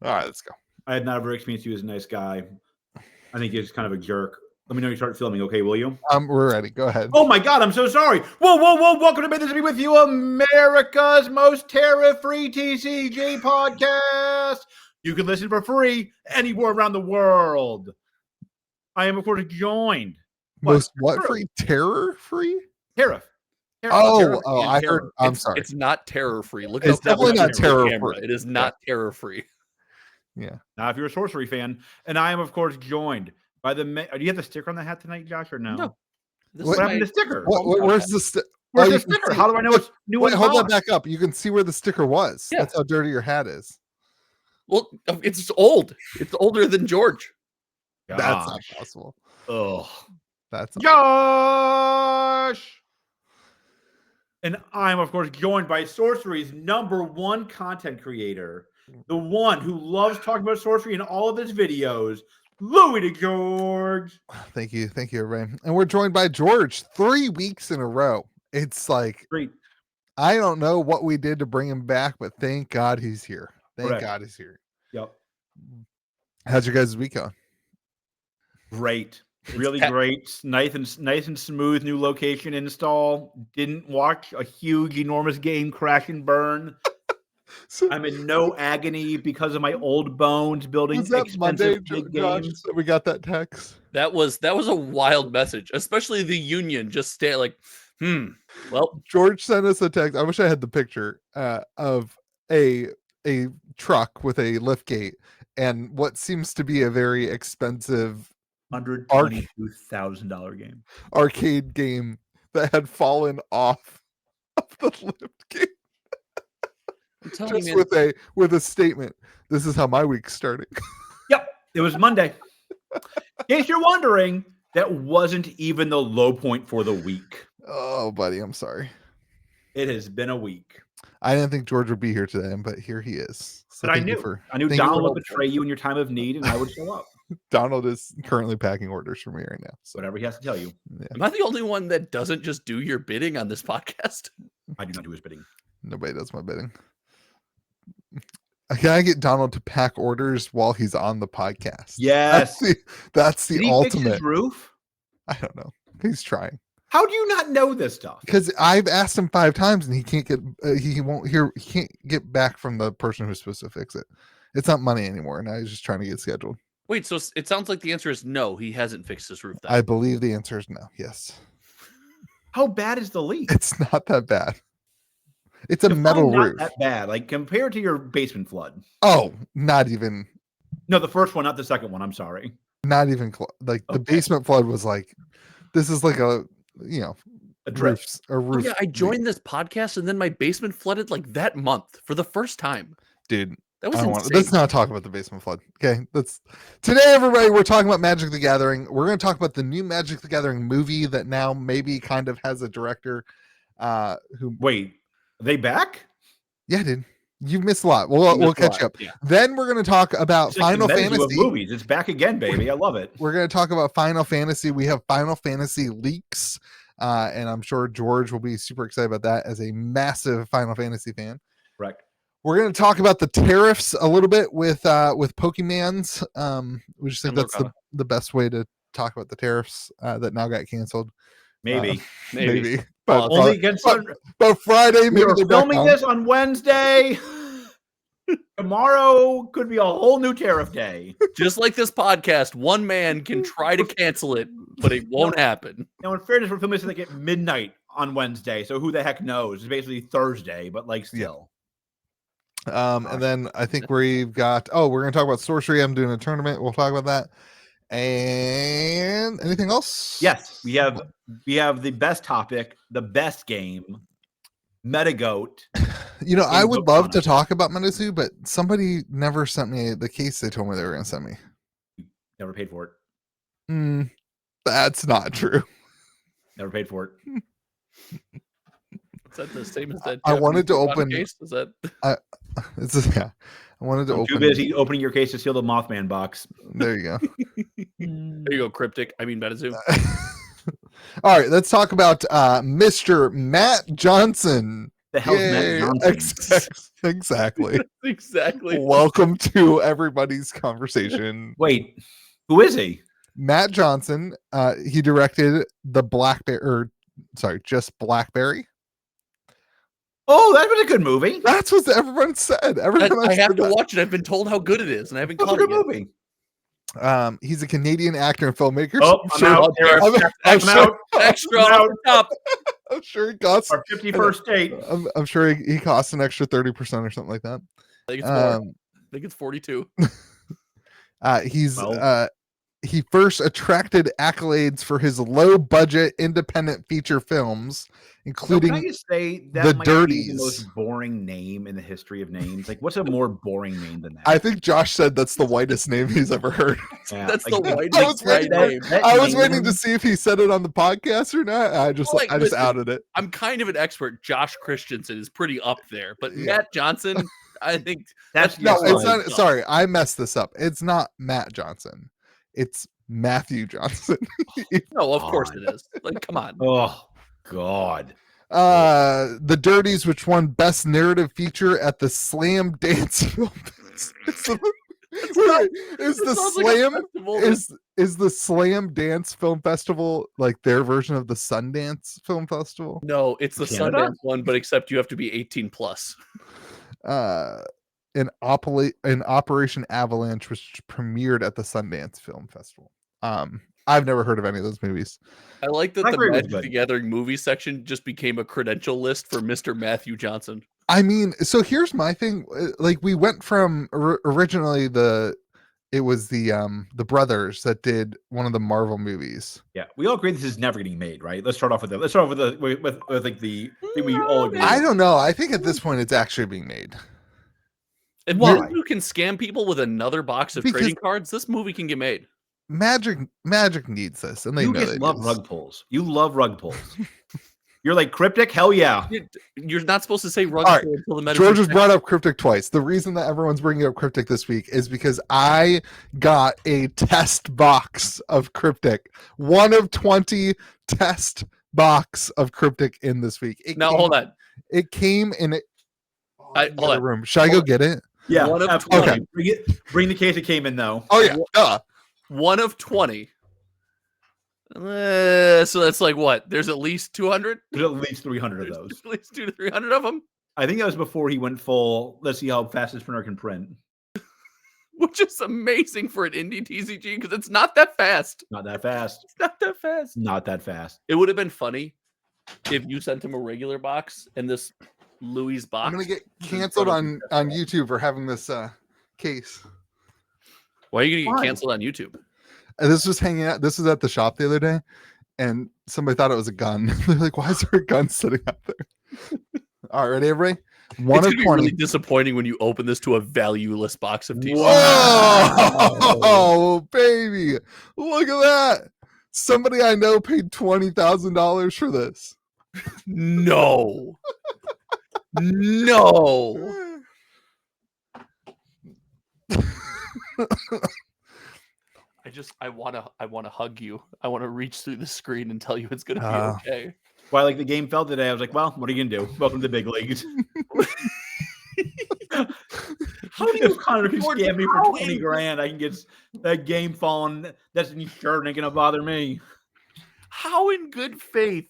All right, let's go. I had never experienced you as a nice guy. I think he's kind of a jerk. Let me know you start filming, okay, will you? We're ready. Go ahead. Oh my God, I'm so sorry. Whoa. Welcome to Metazoo with you, America's most tariff-free TCG podcast. You can listen for free anywhere around the world. I am, of course, joined. Most what free? Terror free? Tariff. I heard. I'm sorry. It's not terror free. Look, it's definitely not terror free. It is not terror free. Yeah. Now, if you're a Sorcery fan, and I am, of course, joined by the. Do you have the sticker on the hat tonight, Josh, or no? No. What happened to the sticker? Where's the sticker? Where's the sticker? How do I know it's new? Wait, hold that back up. You can see where the sticker was. Yeah. That's how dirty your hat is. Well, it's old. It's older than George. Gosh. That's not possible. Oh, that's Josh. And I'm, of course, joined by Sorcery's #1 content creator, the one who loves talking about Sorcery in all of his videos, Louis DeGeorge. Thank you, Ray. And we're joined by George 3 weeks in a row. It's like Great. I don't know what we did to bring him back, but thank God he's here. Thank God he's here. Yep. How's your guys' week going? Great. Really great. Nice and smooth new location install. Didn't watch a huge, enormous game crash and burn. I'm in no agony because of my old bones building expensive Monday, big Josh, games. that we got that text? That was a wild message, especially the union just stay like, well, George sent us a text. I wish I had the picture of a truck with a lift gate and what seems to be a very expensive $122,000 game. Arcade game that had fallen off of the lift gate. Just with a statement. This is how my week's starting. Yep. It was Monday. In case you're wondering, that wasn't even the low point for the week. Oh, buddy, I'm sorry. It has been a week. I didn't think George would be here today, but here he is. So but I knew Donald would betray you in your time of need, and I would show up. Donald is currently packing orders for me right now. So. Whatever he has to tell you. Yeah. Am I the only one that doesn't just do your bidding on this podcast? I do not do his bidding. Nobody does my bidding. Can I get Donald to pack orders while he's on the podcast? Yes. That's the Did he ultimate. fix his roof? I don't know. He's trying. How do you not know this stuff? Because I've asked him 5 times and he can't get. He can't get back from the person who's supposed to fix it. It's not money anymore. Now he's just trying to get scheduled. Wait, so it sounds like the answer is no. He hasn't fixed his roof. I believe the answer is no. Yes. How bad is the leak? It's not that bad. It's a metal roof. Not that bad. Like compared to your basement flood. Oh, not even. No, the first one, not the second one. I'm sorry. Not even the basement flood was like. This is like a roof. Oh, yeah, I joined this podcast and then my basement flooded like that month for the first time. Dude, that was insane. Let's not talk about the basement flood. Okay, today, everybody. We're talking about Magic the Gathering. We're going to talk about the new Magic the Gathering movie that now maybe kind of has a director. Who? Wait, are they back? Yeah, dude. You've missed a lot. We'll catch up. Yeah. Then we're going to talk about Final Fantasy movies. It's back again, baby. I love it. We're going to talk about Final Fantasy. We have Final Fantasy leaks, and I'm sure George will be super excited about that as a massive Final Fantasy fan. Correct. We're going to talk about the tariffs a little bit with Pokemans. We just think that's the best way to talk about the tariffs that now got canceled. Maybe. But only against but Friday. We are filming this on Wednesday. Tomorrow could be a whole new tariff day. Just like this podcast, one man can try to cancel it, but it won't happen. Now, in fairness, we're filming this like at midnight on Wednesday, so who the heck knows? It's basically Thursday, but like still. Yeah. And then I think we've got. We're going to talk about Sorcery. I'm doing a tournament. We'll talk about that. And anything else? Yes, we have the best topic, the best game, Metagoat. I would love to talk about Metazoo, but somebody never sent me the case they told me they were going to send me. Never paid for it. That's not true. Never paid for it. Is that the same as that? I wanted to open. Case? Is that? I wanted to open. Too busy opening your case to steal the Mothman box. There you go. There you go, Cryptic. I mean, Metazoo. All right, let's talk about Mr. Matt Johnson. The hell's Matt Johnson? Exactly. Exactly. Welcome to everybody's conversation. Wait, who is he? Matt Johnson. He directed the just Blackberry. Oh, that was a good movie. That's what everyone said. Everyone I have to watch it. I've been told how good it is, and I haven't That was caught a it good yet. movie. He's a Canadian actor and filmmaker. Oh, I'm out. Extra off the top. I'm sure he costs Our 51st date. I'm sure he costs an extra 30% or something like that. I think it's more. I think it's 42. He first attracted accolades for his low-budget independent feature films, including Can I just say that The might Dirties. be the most boring name in the history of names. Like, what's a more boring name than that? I think Josh said that's the whitest name he's ever heard. Yeah, That's like, the white I was waiting, name. I was waiting to see if he said it on the podcast or not. I just listen, outed it. I'm kind of an expert. Josh Christensen is pretty up there, but Yeah. Matt Johnson, I think That's No, your it's line. not. Sorry, I messed this up. It's not Matt Johnson. It's Matthew Johnson. No, of course it is. Like, come on. Oh God. The Dirties, which won Best Narrative Feature at the Slam Dance Film. Is the Slam Dance Film Festival like their version of the Sundance Film Festival? No, it's the Canada? Sundance one, but except you have to be 18 plus. In Operation Avalanche, which premiered at the Sundance Film Festival. I've never heard of any of those movies. I like that Blackberry was the good. Magic the Gathering movie section just became a credential list for Mr. Matthew Johnson. I mean, so here's my thing. Like, we went from originally it was the brothers that did one of the Marvel movies. Yeah, we all agree this is never getting made, right? Let's start off with that. Let's start off with like the thing we all agree. I don't know. I think at this point it's actually being made. And Why? you can scam people with another box of Because- trading cards, this movie can get made. Magic needs this, and they You know just they love do. rug pulls. You love rug pulls. You're like cryptic? Hell yeah. You're not supposed to say rug All right, pull until the Metazoo George has section. brought up Cryptic twice. The reason that everyone's bringing up Cryptic this week is because I got a test box of Cryptic. 1 of 20 test box of Cryptic in this week. Hold on. It came in it. Hold on. Room. Should I go get it? Yeah. 1 of absolutely. 20. Bring the case it came in though. Oh yeah. Duh. 1 of 20. So that's like what? There's at least 200? There's at least 300 of those. At least 200 to 300 of them? I think that was before he went full. Let's see how fast this printer can print. Which is amazing for an indie TCG because it's not that fast. Not that fast. It's not that fast. Not that fast. It would have been funny if you sent him a regular box and this Louis box. I'm gonna get canceled on YouTube for having this case. Why are you gonna Why? get canceled on YouTube? And this was hanging out. This was at the shop the other day, and somebody thought it was a gun. They're like, "Why is there a gun sitting out there?" All right, ready, everybody? 1 It's of gonna be 20. really disappointing when you open this to a valueless box of TCGs. Whoa, baby! Look at that. Somebody I know paid $20,000 for this. No. No. I wanna hug you. I wanna reach through the screen and tell you it's gonna be okay. Well, like the game felt today, I was like, well, what are you gonna do? Welcome to the big leagues. How do you Connor can scam me for 20 grand? I can get that game falling. That's sure ain't gonna bother me. How in good faith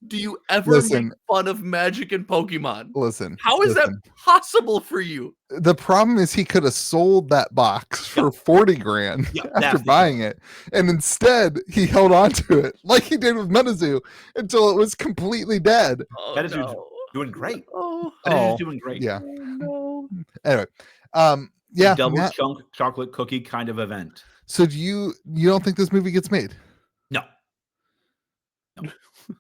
do you ever make fun of Magic and Pokemon? Listen. How is that possible for you? The problem is he could have sold that box for 40 grand after buying it. And instead he held on to it like he did with Metazoo until it was completely dead. Oh, Metazoo's doing great. Oh, Metazoo's doing great. Yeah. no. Anyway, yeah. Double chunk chocolate cookie kind of event. So do you don't think this movie gets made? No.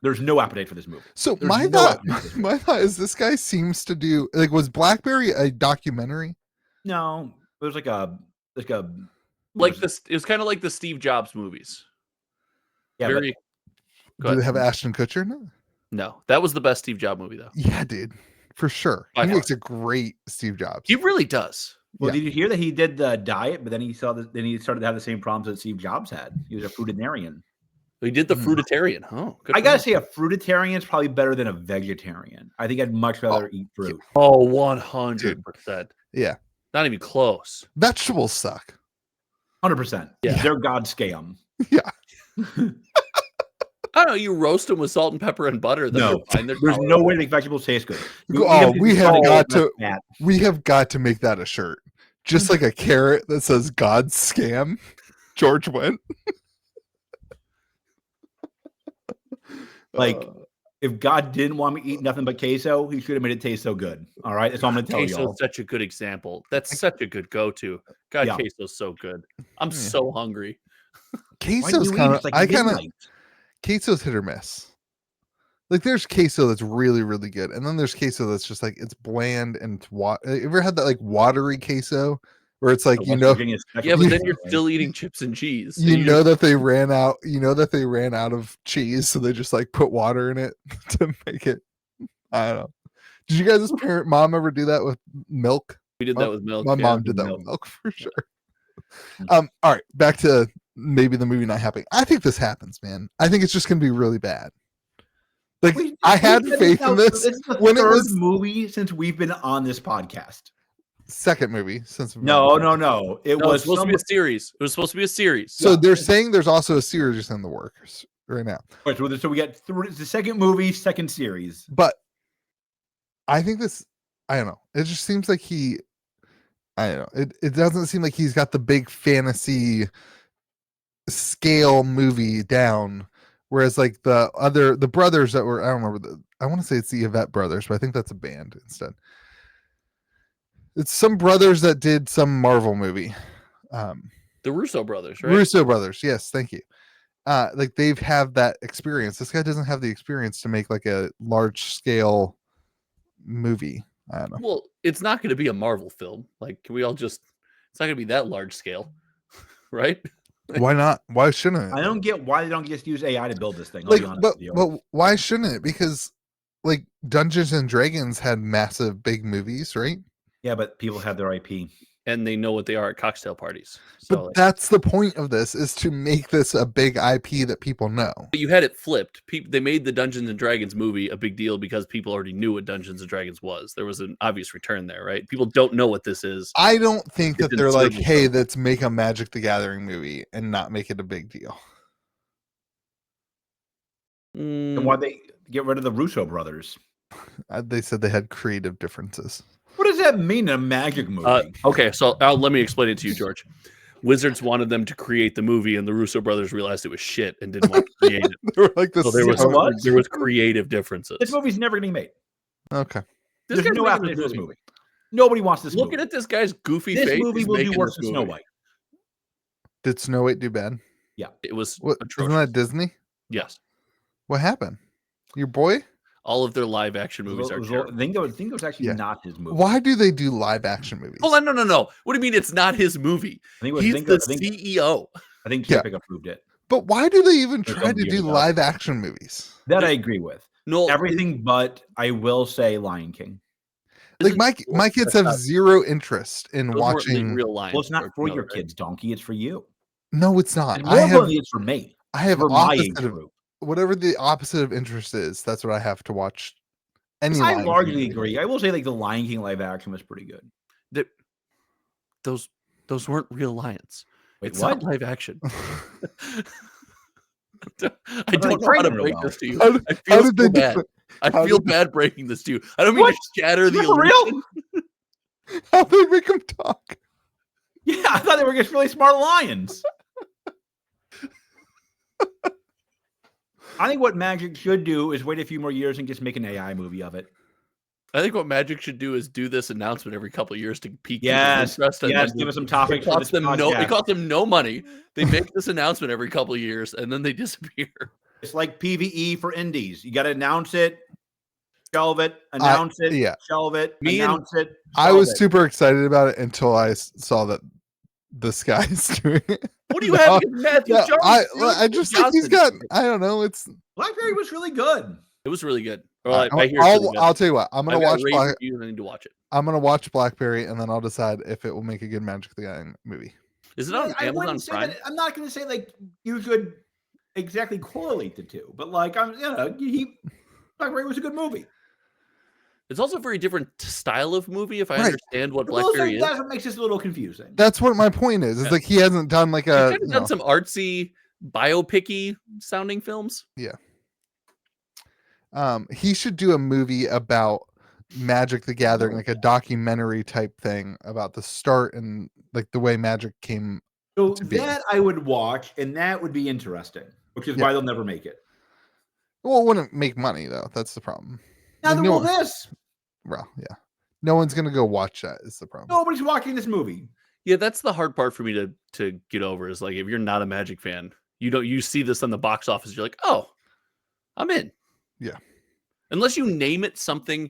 There's no appetite for this movie. So There's my no thought is this guy seems to do like, was Blackberry a documentary? No, it was like this. It was kind of like the Steve Jobs movies. Yeah, Very. Do they have Ashton Kutcher in it? No, that was the best Steve Jobs movie though. Yeah, dude, for sure. He makes a great Steve Jobs. He really does. Well, did you hear that he did the diet, but then he started to have the same problems that Steve Jobs had. He was a fruitarian. He did the fruitarian. Oh, good I for gotta him. say, a fruitarian is probably better than a vegetarian. I think I'd much rather eat fruit. Oh, 100%. Yeah. Not even close. Vegetables suck. 100%. Yeah. They're God scam. Yeah. I don't know. You roast them with salt and pepper and butter. Then No, they're fine. They're there's no way to make vegetables taste good. We have got to make that a shirt. Just like a carrot that says God scam. George went. Like, if God didn't want me to eat nothing but queso, he should have made it taste so good. All right, that's all I'm gonna tell Queso's y'all. such a good example. That's such a good go-to. God, Yeah. queso's so good. I'm so hungry. Queso's kind of queso's hit or miss. Like there's queso that's really, really good, and then there's queso that's just like it's bland and it's you ever had that like watery queso where it's like Yeah, but then you're still eating chips and cheese. You know that they ran out. You know that they ran out of cheese, so they just like put water in it to make it. I don't know. Did you guys as mom ever do that with milk? We did that with milk. My mom did that with milk for sure. All right, back to maybe the movie not happening. I think this happens, man. I think it's just gonna be really bad. Like I had faith in this. This is the third movie since we've been on this podcast. Second movie since no. It was supposed to be a series. It was supposed to be a series. So they're saying there's also a series in the works right now. Right, so we got the second movie, second series. But I think this. I don't know. It just seems like I don't know. It doesn't seem like he's got the big fantasy scale movie down. Whereas like the brothers that were, I don't remember I want to say it's the Yvette brothers, but I think that's a band instead. It's some brothers that did some Marvel movie. The Russo brothers, right? Russo brothers. Yes. Thank you. Like they've have that experience. This guy doesn't have the experience to make like a large scale movie. I don't know. Well, it's not going to be a Marvel film. Like, can we all just? It's not going to be that large scale, right? Why not? Why shouldn't it? I don't get why they don't just use AI to build this thing. Like, but why shouldn't it? Because like Dungeons and Dragons had massive big movies, right? Yeah, but people have their IP. And they know what they are at cocktail parties. So but that's the point of this, is to make this a big IP that people know. But you had it flipped. They made the Dungeons and Dragons movie a big deal because people already knew what Dungeons and Dragons was. There was an obvious return there, right? People don't know what this is. I don't think that they're like, hey, let's make a Magic the Gathering movie and not make it a big deal. And why they get rid of the Russo brothers? They said they had creative differences. What does that mean in a Magic movie? Okay, so let me explain it to you, George. Wizards wanted them to create the movie, and the Russo brothers realized it was shit and didn't want to create it. Like so there was creative differences. This movie's never getting made. Okay. There's no after this movie. Nobody wants this movie. Looking at this guy's goofy face. This movie will do worse than Snow White. Did Snow White do bad? Yeah. It was Isn't that Disney? Yes. What happened? Your boy? All of their live action movies are terrible. I think it was actually not his movie. Why do they do live action movies? Hold on, no. What do you mean it's not his movie? He's the CEO. I think Epic approved it. But why do they even try to do live action movies? That I agree with. No, everything but I will say Lion King. Like my kids have zero interest in watching real lions. Well, it's not for your kids, Donkey. It's for you. No, it's not. It's for me. I have for my age group. Whatever the opposite of interest is, that's what I have to watch. I largely agree. I will say, like, the Lion King live action was pretty good. Those weren't real lions. It's not live action. I don't know how to break this to you. I feel so bad. I feel bad breaking this to you. I don't mean to shatter the illusion. How they make them talk? Yeah, I thought they were just really smart lions. I think what Magic should do is wait a few more years and just make an AI movie of it. I think what Magic should do is do this announcement every couple of years to pique interest. Yes, give us some topics. It costs them no money. They make this announcement every couple of years and then they disappear. It's like PvE for indies. You got to announce it, shelve it, announce it, shelve it, announce it. I was super excited about it until I saw that this guy's doing it. What do you have against Matthew Johnson? I just think he's got, I don't know. Blackberry was really good. It was really good. I'll tell you what. I'm gonna watch. I need to watch it. I'm gonna watch Blackberry, and then I'll decide if it will make a good Magic the Gathering movie. Is it on Amazon Prime? I'm not gonna say like you should exactly correlate the two, but like Black Berry was a good movie. It's also a very different style of movie. If I Right. understand what Blackberry is, That's what makes this a little confusing. That's what my point is. It's like he hasn't done like he's kind of done some artsy, biopic-y sounding films. Yeah. He should do a movie about Magic the Gathering, like a documentary type thing about the start and like the way Magic came. So that I would watch, and that would be interesting, which is why they'll never make it. Well, it wouldn't make money though. That's the problem. Neither will this. Well, yeah. No one's gonna go watch that. Is the problem? Nobody's watching this movie. Yeah, that's the hard part for me to get over. Is like if you're not a Magic fan, you see this on the box office, you're like, oh, I'm in. Yeah. Unless you name it something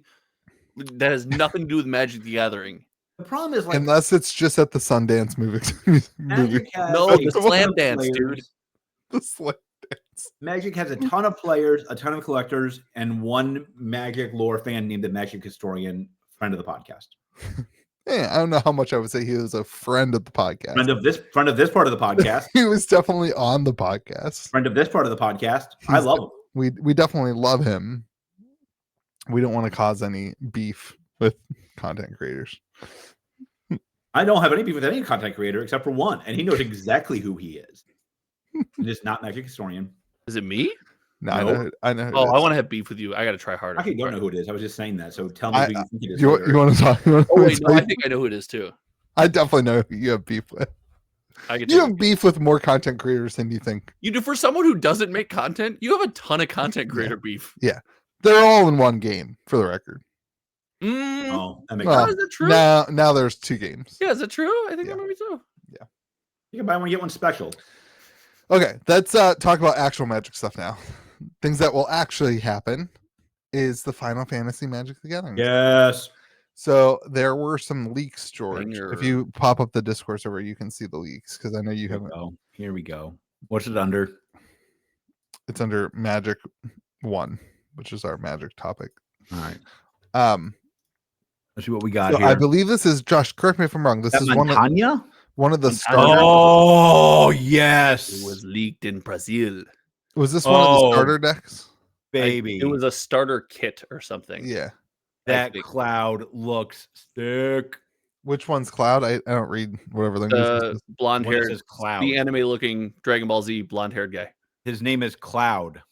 that has nothing to do with Magic the Gathering. The problem is, like, unless it's just at the Sundance movie. The Slam Dance, dude. The Slam Dance. Magic has a ton of players, a ton of collectors, and one Magic lore fan named the Magic Historian, friend of the podcast. Yeah, I don't know how much I would say he was a friend of the podcast. Friend of this part of the podcast. He was definitely on the podcast. Friend of this part of the podcast. I love him. We definitely love him. We don't want to cause any beef with content creators. I don't have any beef with any content creator except for one, and he knows exactly who he is. Just not Magic Historian. Is it me? No, I know. Oh, I want to have beef with you. I got to try harder. I actually don't know who it is. I was just saying that. So tell me who you think it is. You want to talk? Oh, wait, no, I think I know who it is too. I definitely know who you have beef with. You have beef with more content creators than you think. You do. For someone who doesn't make content, you have a ton of content creator beef. Yeah. They're all in one game, for the record. Oh, that makes sense. Is that true? Now there's two games. Yeah, is that true? I think that might be so. Yeah. You can buy one, get one special. Okay, let's talk about actual Magic stuff now. Things that will actually happen is the Final Fantasy Magic the Gathering. Yes. So there were some leaks, George. Banger. If you pop up the Discord server, you can see the leaks because I know you haven't. Here we go. What's it under? It's under Magic 1, which is our Magic topic. All right. Let's see what we got here. I believe this is Josh. Correct me if I'm wrong. This is one of the starter. Oh yes, it was leaked in Brazil. Was this one of the starter decks? Baby, it was a starter kit or something. Yeah, that Cloud looks sick. Which one's Cloud? I don't read whatever language. Blonde haired Cloud. The anime looking Dragon Ball Z blonde haired guy. His name is Cloud.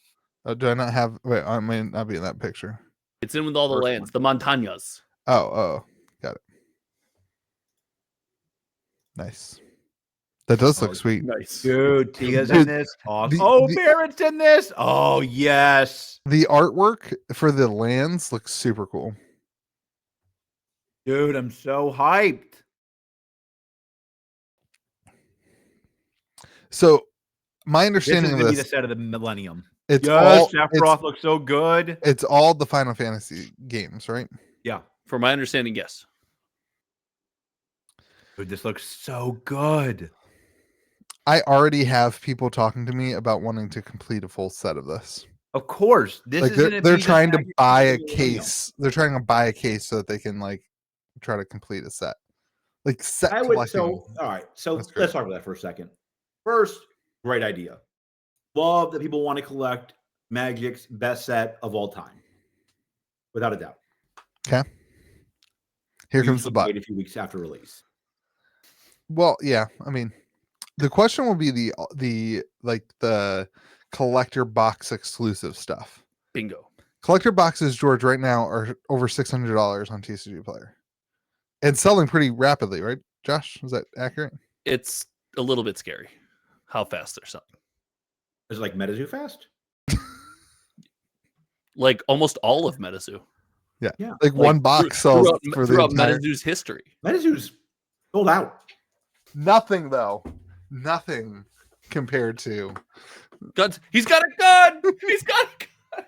Do I not have? Wait, I may not be in that picture. It's in with all the lands, the montañas. Oh, got it. Nice. That does look sweet. Nice. Dude, Tia's in this. Awesome. Barrett's in this. Oh, yes. The artwork for the lands looks super cool. Dude, I'm so hyped. So, my understanding of this is the set of the Millennium. It's Sephiroth looks so good. It's all the Final Fantasy games, right? Yeah. For my understanding, yes. Dude, this looks so good. I already have people talking to me about wanting to complete a full set of this. Of course. This they're trying to buy a case. They're trying to buy a case so that they can try to complete a set. Set collecting. All right. So let's talk about that for a second. First, great idea. Love that people want to collect Magic's best set of all time. Without a doubt. Okay. Here comes the but. Wait a few weeks after release. Well, yeah. I mean, the question will be the collector box exclusive stuff. Bingo. Collector boxes, George, right now are over $600 on TCG Player, and selling pretty rapidly, right? Josh, is that accurate? It's a little bit scary how fast they're selling. Is it like Metazoo fast? Like almost all of Metazoo. Yeah. Like one box sells throughout Metazoo's history. Metazoo's sold out. Nothing though. Nothing compared to guns. He's got a gun. He's got a gun.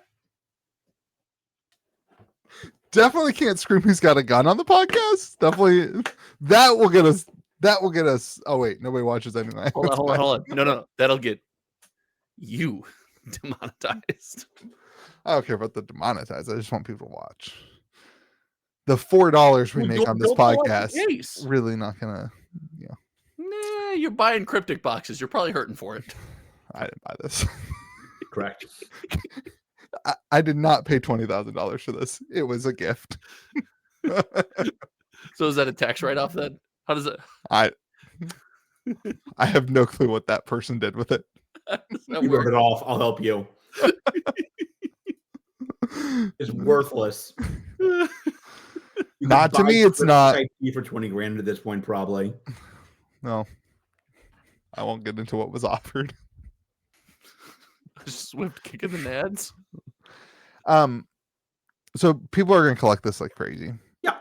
Definitely can't scream he's got a gun on the podcast. Definitely that will get us. Oh wait, nobody watches anyway. Hold on. No. That'll get you demonetized. I don't care about the demonetized. I just want people to watch. The $4 we make on this podcast really not gonna. Nah, you're buying cryptic boxes. You're probably hurting for it. I didn't buy this. Correct. I did not pay $20,000 for this. It was a gift. So is that a tax write-off then? How does it? I have no clue what that person did with it. You wrote it off. I'll help you. It's worthless. Not to me, it's not. For 20 grand at this point, probably. No, I won't get into what was offered. Swift kicking the nads. So people are going to collect this like crazy. Yeah.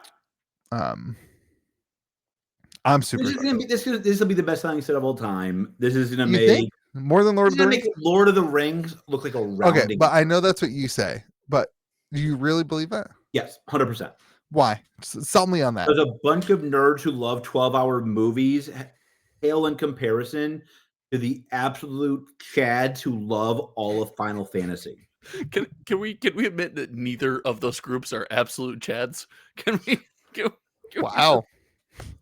I'm super. This will be the best selling set of all time. This is going to You make think? More than Lord of the Rings. Make Lord of the Rings look like a rounding. Okay, but I know that's what you say. But do you really believe that? Yes, 100%. Why? Sell me on that. There's a bunch of nerds who love 12-hour movies, pale in comparison to the absolute chads who love all of Final Fantasy. Can we admit that neither of those groups are absolute chads? Can we?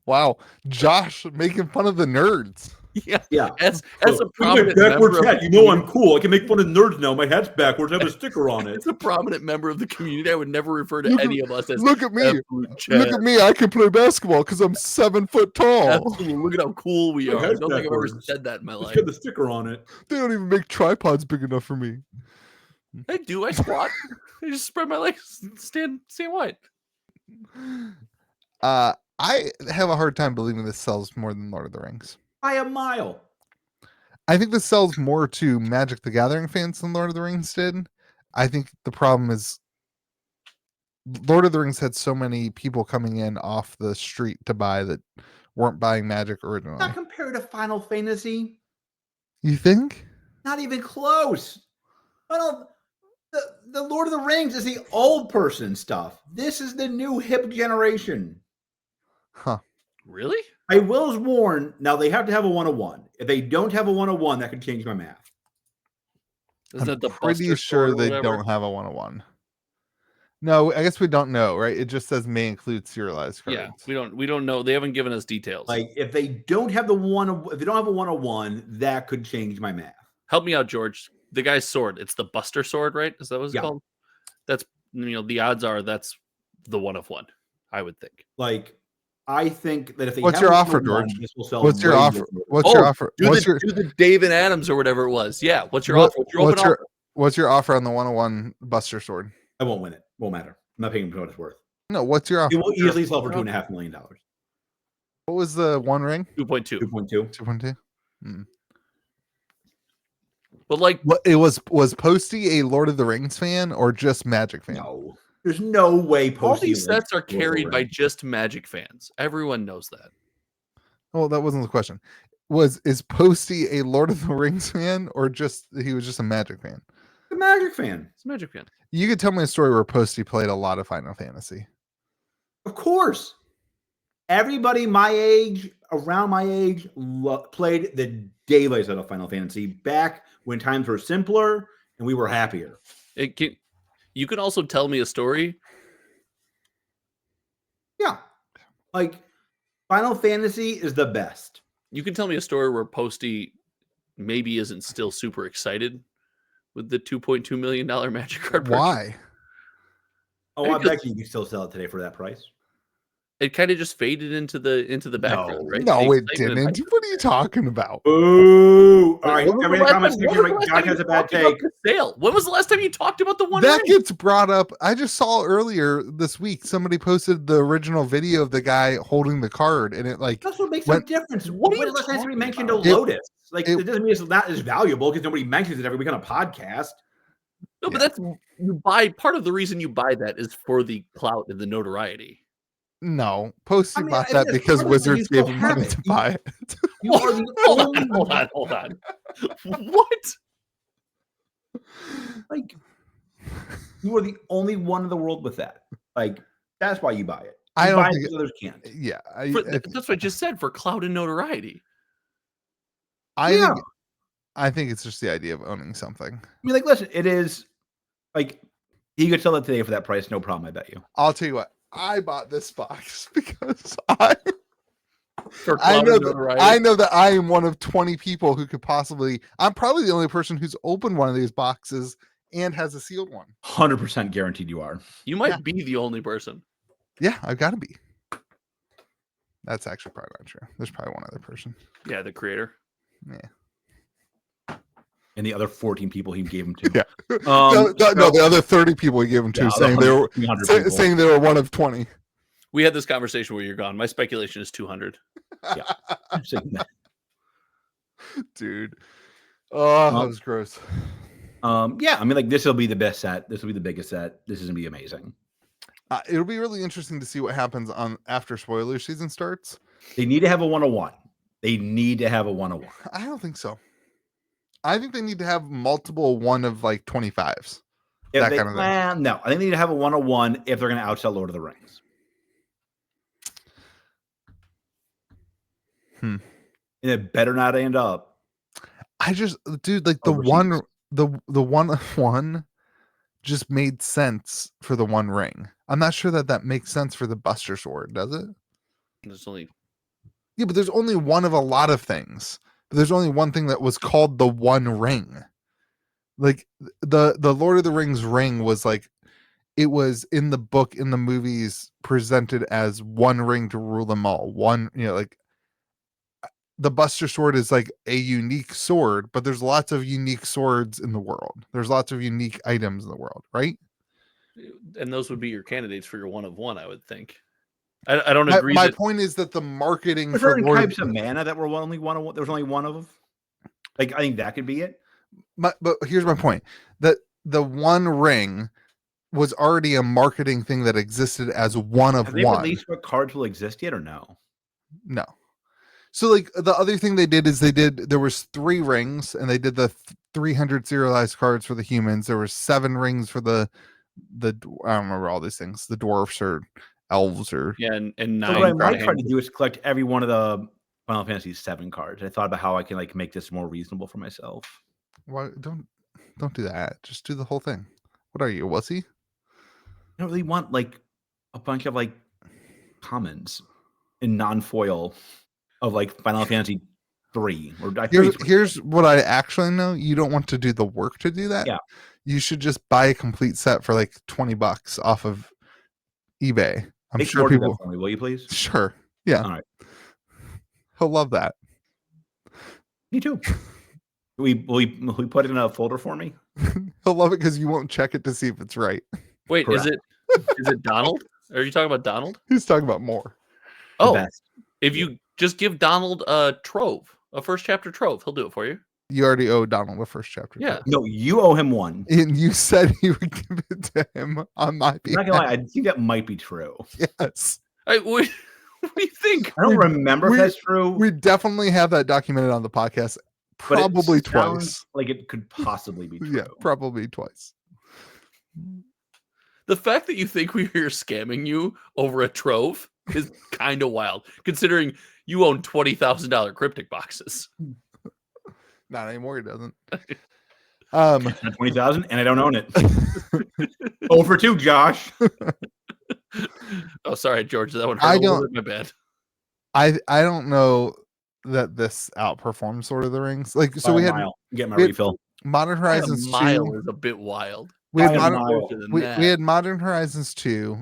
Wow, Josh making fun of the nerds. Yeah. As a prominent backwards hat, I'm cool. I can make fun of nerds now. My hat's backwards. I have a sticker on it. As a prominent member of the community, I would never refer to any of us as look at me. Look at me. I can play basketball because I'm 7 foot tall. Absolutely. Look at how cool we are. I don't think I've ever said that in my life. Got the sticker on it. They don't even make tripods big enough for me. I do. I squat. I just spread my legs, stand wide. I have a hard time believing this sells more than Lord of the Rings. By a mile. I think this sells more to Magic the Gathering fans than Lord of the Rings did. I think the problem is Lord of the Rings had so many people coming in off the street to buy that weren't buying Magic originally. Not compared to Final Fantasy. You think? Not even close. The Lord of the Rings is the old person stuff. This is the new hip generation. Huh. Really? I will warn, now they have to have a 101. If they don't have a 101, that could change my math. I'm pretty sure they don't have a 101. No, I guess we don't know, right? It just says may include serialized cards. Yeah, we don't know. They haven't given us details. Like if they don't have if they don't have a 101, that could change my math. Help me out, George. The guy's sword. It's the Buster sword, right? Is that what it's called? That's the odds are that's the 1 of 1, I would think. Like I think that if they what's your offer, George? What's your offer? What's your offer? Do the David Adams or whatever it was. Yeah. What's your offer? What's your offer on the 101 Buster sword? I won't win it. Won't matter. I'm not paying him what it's worth. No, what's your offer? It will easily sell for $2.5 million. What was the one ring? 2.2. 2.2. But like, what it was Posty a Lord of the Rings fan or just Magic fan? No, there's no way Posty. All these sets are carried by just Magic fans. Everyone knows that. Oh, that wasn't the question. Is Posty a Lord of the Rings fan or he was just a Magic fan? A Magic fan. It's a Magic fan. You could tell me a story where Posty played a lot of Final Fantasy. Of course. Everybody my age, around my age, played the daylights out of Final Fantasy back when times were simpler and we were happier. You can also tell me a story. Yeah. Like, Final Fantasy is the best. You can tell me a story where Posty maybe isn't still super excited with the $2.2 million Magic card purchase. Why? Oh, I bet you can still sell it today for that price. It kind of just faded into the background, right? No, it didn't. What are you talking about? Ooh. All right. Every comment section, Josh has a bad take. Sale. When was the last time you talked about the one? That gets brought up. I just saw earlier this week somebody posted the original video of the guy holding the card, and that's what makes a difference. What was the last time somebody mentioned a Lotus? It doesn't mean it's not as valuable because nobody mentions it every week on a podcast. No, but that's you buy. Part of the reason you buy that is for the clout and the notoriety. No, Posty bought that because Wizards gave him money to buy it. You are the only hold on. What? Like, you are the only one in the world with that. Like, that's why you buy it. I don't think others can't. Yeah, that's what I just said for clout and notoriety. I think it's just the idea of owning something. I mean, like, listen, it is like you could sell it today for that price, no problem. I bet you. I'll tell you what. I bought this box because I For I clout and know notoriety. that I am one of 20 people who could possibly. I'm probably the only person who's opened one of these boxes and has a sealed one. 100% guaranteed you are. You might be the only person. Yeah, I've got to be. That's actually probably not true. There's probably one other person. Yeah, the creator. Yeah. And the other 14 people he gave them to. Yeah. So- No, the other 30 people he gave them to, Yeah, saying the they were 300 people. saying they were one of 20. We had this conversation where you're gone. My speculation is 200. Yeah. I'm saying that. Dude. Oh, that was gross. Yeah, I mean, like, this will be the best set. This will be the biggest set. This is gonna be amazing. It'll be really interesting to see what happens on after spoiler season starts. They need to have a 101. They need to have a 101. I don't think so. I think they need to have multiple one of like 25s. If That they, kind of thing. No, I think they need to have a 101 if they're going to outsell Lord of the Rings. And it better not end up. I just, dude, like the overseas. the one of one just made sense for the One Ring. I'm not sure that makes sense for the Buster Sword, does it? There's only Yeah, but there's only one of a lot of things. But there's only one thing that was called the One Ring. Like the Lord of the Rings ring was like, it was in the book, in the movies, presented as one ring to rule them all. One, like the Buster Sword is like a unique sword, but there's lots of unique swords in the world. There's lots of unique items in the world, right? and those would be your candidates for your one of one, I would think. I don't agree. My point is that the marketing There's for certain Lord types of mana that were only one of. There was only one of. Like, I think that could be it. but here's my point: that the One Ring was already a marketing thing that existed as one of Have they one. released what cards will exist yet or no? No. So like the other thing they did is there was 3 rings, and they did the 300 serialized cards for the humans. There were 7 rings for the I don't remember all these things, the dwarfs or elves or and So 9. what I might try to do is collect every one of the Final Fantasy 7 cards. I thought about how I can like make this more reasonable for myself. why don't do that. Just do the whole thing. What are you, a wussy? I don't really want like a bunch of like commons in non-foil of like Final Fantasy 3 or Here's what I actually know. You don't want to do the work to do that. Yeah. You should just buy a complete set for like $20 off of eBay. I'm Make sure more do people that for me, will you please? Sure. Yeah. All right. He'll love that. Me too. Will we put it in a folder for me? He'll love it because you won't check it to see if it's right. Wait, Correct. is it Donald? Are you talking about Donald? He's talking about more. Oh, best. If you just give Donald a trove, a first chapter trove, he'll do it for you. You already owe Donald the first chapter. Yeah. No, you owe him one. And you said you would give it to him on my I'm behalf. not gonna lie, I think that might be true. Yes. What do you think? I don't remember if that's true. We definitely have that documented on the podcast. but it Probably sounds twice. Like it could possibly be true. Yeah, probably twice. The fact that you think we are scamming you over a trove is kind of wild, considering you own $20,000 cryptic boxes. Not anymore, he doesn't. Not 20,000, and I don't own it. 0 for 2, Josh. Oh, sorry, George. That one hurt I a little don't- bit. My bad. I don't know that this outperforms Lord of the Rings. Like, so By we a had mile. Get my we had- refill. Modern Horizons A mile 2. is a bit wild. We had, by a Modern, mile. Closer than we that. had Modern Horizons 2,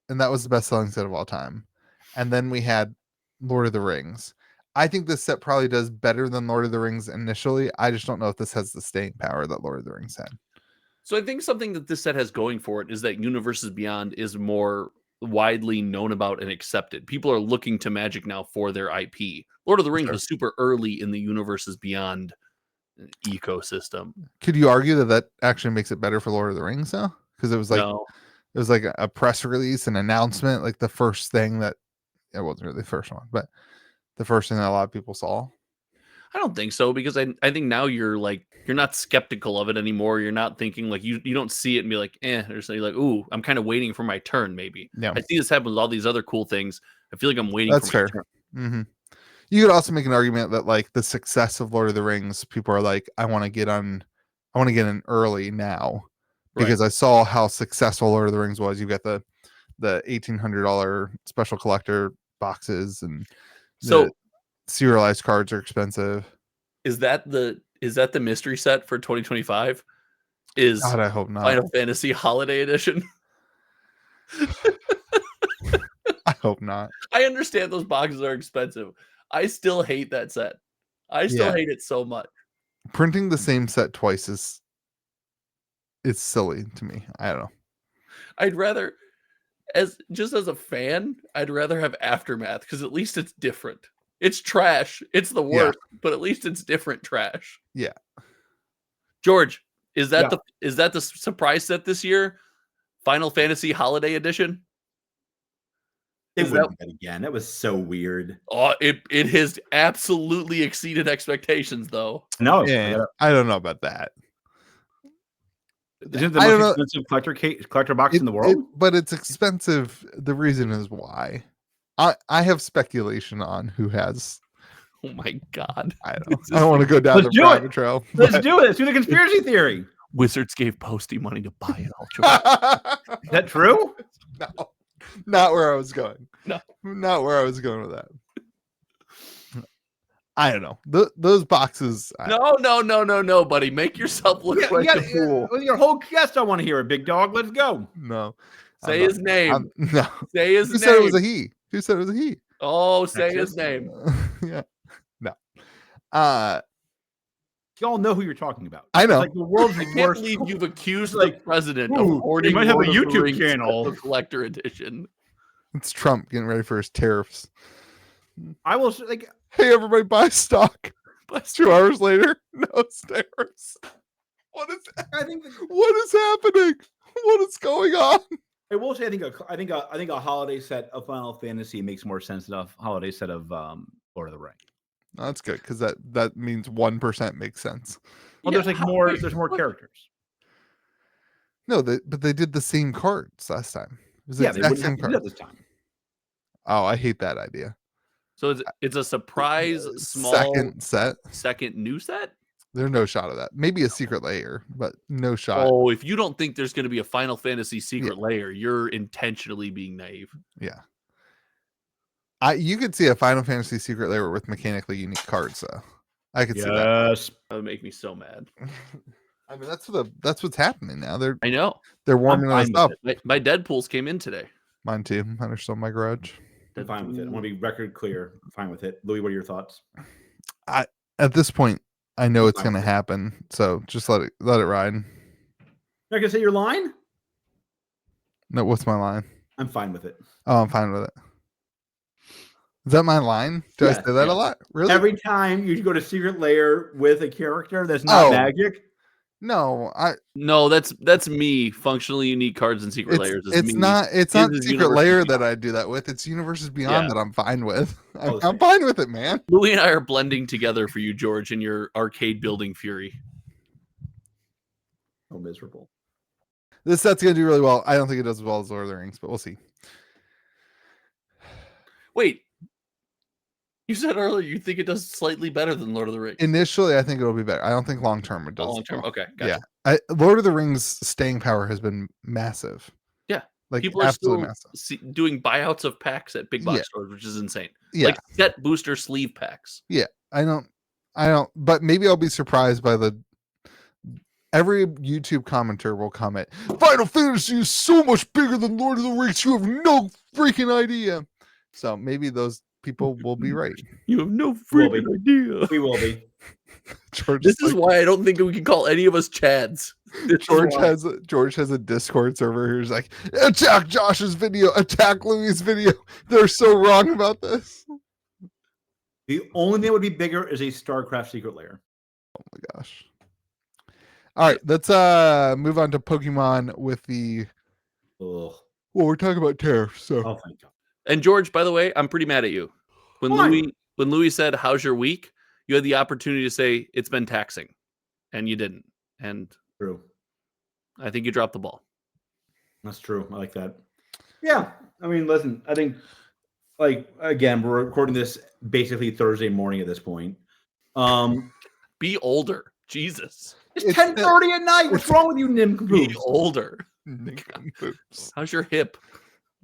and that was the best selling set of all time. And then we had Lord of the Rings. I think this set probably does better than Lord of the Rings initially. I just don't know if this has the staying power that Lord of the Rings had. So I think something that this set has going for it is that Universes Beyond is more widely known about and accepted. People are looking to Magic now for their IP. Lord of the Rings Sure. was super early in the Universes Beyond ecosystem. Could you argue that actually makes it better for Lord of the Rings though? Because it was like No. it was like a press release, an announcement, like the first thing that it wasn't really the first one, but the first thing that a lot of people saw. I don't think so, because I think now you're not skeptical of it anymore. You're not thinking like you don't see it and be like, or so you're like, ooh, I'm kind of waiting for my turn, maybe. Yeah, I see this happen with all these other cool things. I feel like I'm waiting that's for my fair. turn. Mm-hmm. You could also make an argument that like the success of Lord of the Rings, people are like, I want to get in early now because I saw how successful Lord of the Rings was. You got the $1,800 special collector boxes, and So serialized cards are expensive. is that the mystery set for 2025? Is God, I hope not. Final Fantasy Holiday Edition? I hope not. I understand those boxes are expensive. I still hate that set. I still hate it so much. Printing the same set twice it's silly to me. I don't know. I'd rather, as a fan, I'd rather have Aftermath because at least it's different. It's trash. It's the worst, but at least it's different trash. Yeah. George, is that the surprise set this year? Final Fantasy Holiday Edition? It wouldn't get again. That was so weird. Oh, it has absolutely exceeded expectations, though. No, I don't know about that. Isn't it the most expensive collector box in the world? But it's expensive. The reason is why. I have speculation on who has. Oh my god! I don't want to go down the rabbit trail. Let's do it. Let's do the conspiracy theory. Wizards gave Posty money to buy it. Ultra. Is that true? No, not where I was going. No, not where I was going with that. I don't know. Those boxes. No, buddy. Make yourself look like a fool. With your whole guest, I want to hear it, big dog. Let's go. No. Say his name. No. Say his name. Who said it was a he? Who said it was a he? Oh, say his name. Yeah. No. Y'all know who you're talking about. I know. It's like the world's I can't worst. believe you've accused the president of He hoarding. might have a Lord of the YouTube Rings channel. Collector Edition. It's Trump getting ready for his tariffs. I will hey, everybody, buy stock. 2 hours later, no tariffs. What is happening? What is going on? I will say, I think a holiday set of Final Fantasy makes more sense than a holiday set of Lord of the Rings. No, that's good because that means 1% makes sense. Well, there's more characters. No, but they did the same cards last time. It was the they exact wouldn't same have to do card that this time. Oh, I hate that idea. So it's a surprise small second new set? There's no shot of that. Maybe a secret layer, but no shot. Oh, if you don't think there's going to be a Final Fantasy secret layer, you're intentionally being naive. Yeah. You could see a Final Fantasy secret layer with mechanically unique cards, though. I could see that. That would make me so mad. I mean, that's what's happening now. I know. They're warming us up. My Deadpools came in today. Mine too. Mine are still in my garage. I'm fine with it. I want to be record clear. I'm fine with it. Louis, what are your thoughts? At this point, I know it's going to happen, so just let it ride. You're not gonna say your line? No, what's my line? I'm fine with it. Oh, I'm fine with it. Is that my line? Do I say that a lot? Really? Every time you go to secret layer with a character that's not magic. No, that's me. Functionally unique cards and secret layers. It's not secret layer that I do that with. It's Universes Beyond that I'm fine with. I'm fine with it, man. Louis and I are blending together for you, George, in your arcade building fury. So miserable. This set's gonna do really well. I don't think it does as well as Lord of the Rings, but we'll see. Wait. You said earlier you think it does slightly better than Lord of the Rings. Initially, I think it'll be better. I don't think long term it does. Long term, okay, gotcha. Yeah. Lord of the Rings staying power has been massive. Yeah, like people are absolutely still doing buyouts of packs at big box stores, which is insane. Yeah, like set booster sleeve packs. Yeah, I don't. But maybe I'll be surprised by every YouTube commenter will comment, Final Fantasy is so much bigger than Lord of the Rings. You have no freaking idea. So maybe those people will be right. You have no freaking idea. We will be. George, this is why I don't think we can call any of us Chads. George has a Discord server who's like, attack Josh's video, attack Louis' video. They're so wrong about this. The only thing that would be bigger is a StarCraft secret layer. Oh my gosh. All right, let's move on to Pokemon with the. Well, we're talking about tariffs, so. Oh, thank God. And George, by the way, I'm pretty mad at you. When Louis said, "How's your week?" you had the opportunity to say it's been taxing, and you didn't. And true. I think you dropped the ball. That's true. I like that. Yeah. I mean, listen, I think, like, again, we're recording this basically Thursday morning at this point. Be older. Jesus. It's 10:30 at night. What's wrong with you, nincompoop? Be older. How's your hip?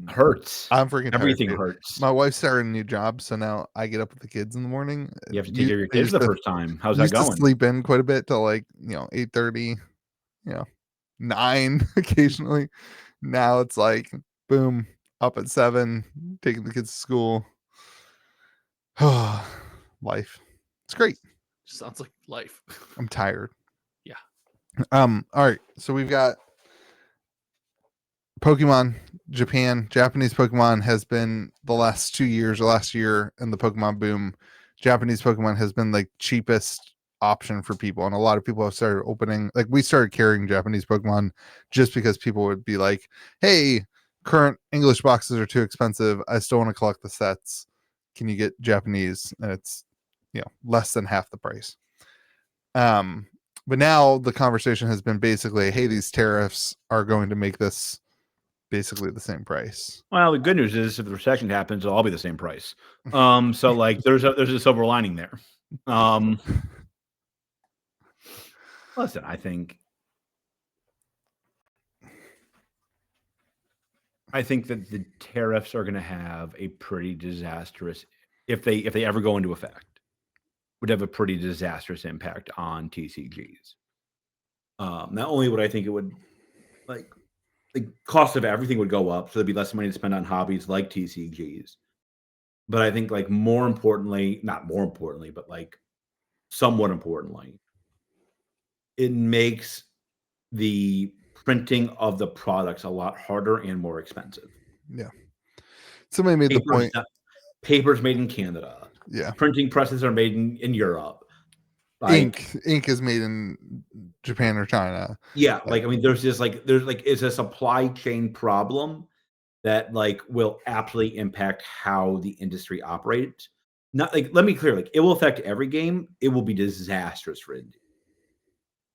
Hurts. I'm freaking Everything tired, hurts. My wife started a new job, so now I get up with the kids in the morning. You have to take care of your kids the first time. How's that going? going? Used to sleep in quite a bit till like 8:30, 9 occasionally. Now it's like boom, up at 7, taking the kids to school. Life. It's great. Sounds like life. I'm tired. Yeah. All right. So we've got Pokemon Japan. Japanese Pokemon has been the last 2 years or last year in the Pokemon boom. Japanese Pokemon has been like cheapest option for people, and a lot of people have started opening. Like we started carrying Japanese Pokemon just because people would be like, "Hey, current English boxes are too expensive. I still want to collect the sets. Can you get Japanese?" And it's less than half the price. But now the conversation has been basically, "Hey, these tariffs are going to make this basically the same price." Well, the good news is if the recession happens, it'll all be the same price. So like there's a silver lining there. Listen, I think that the tariffs are going to have a pretty disastrous, if they ever go into effect, would have a pretty disastrous impact on TCGs. Not only would I think it would, like, the cost of everything would go up, so there'd be less money to spend on hobbies like TCGs. But I think, like, not more importantly, but like somewhat importantly, it makes the printing of the products a lot harder and more expensive. Yeah. Somebody made the point. Paper's made in Canada. Yeah. Printing presses are made in Europe. Like, ink is made in Japan or China. Yeah, like I mean, there's it's a supply chain problem that like will absolutely impact how the industry operates. Not like, let me be clear, like it will affect every game. It will be disastrous for indie.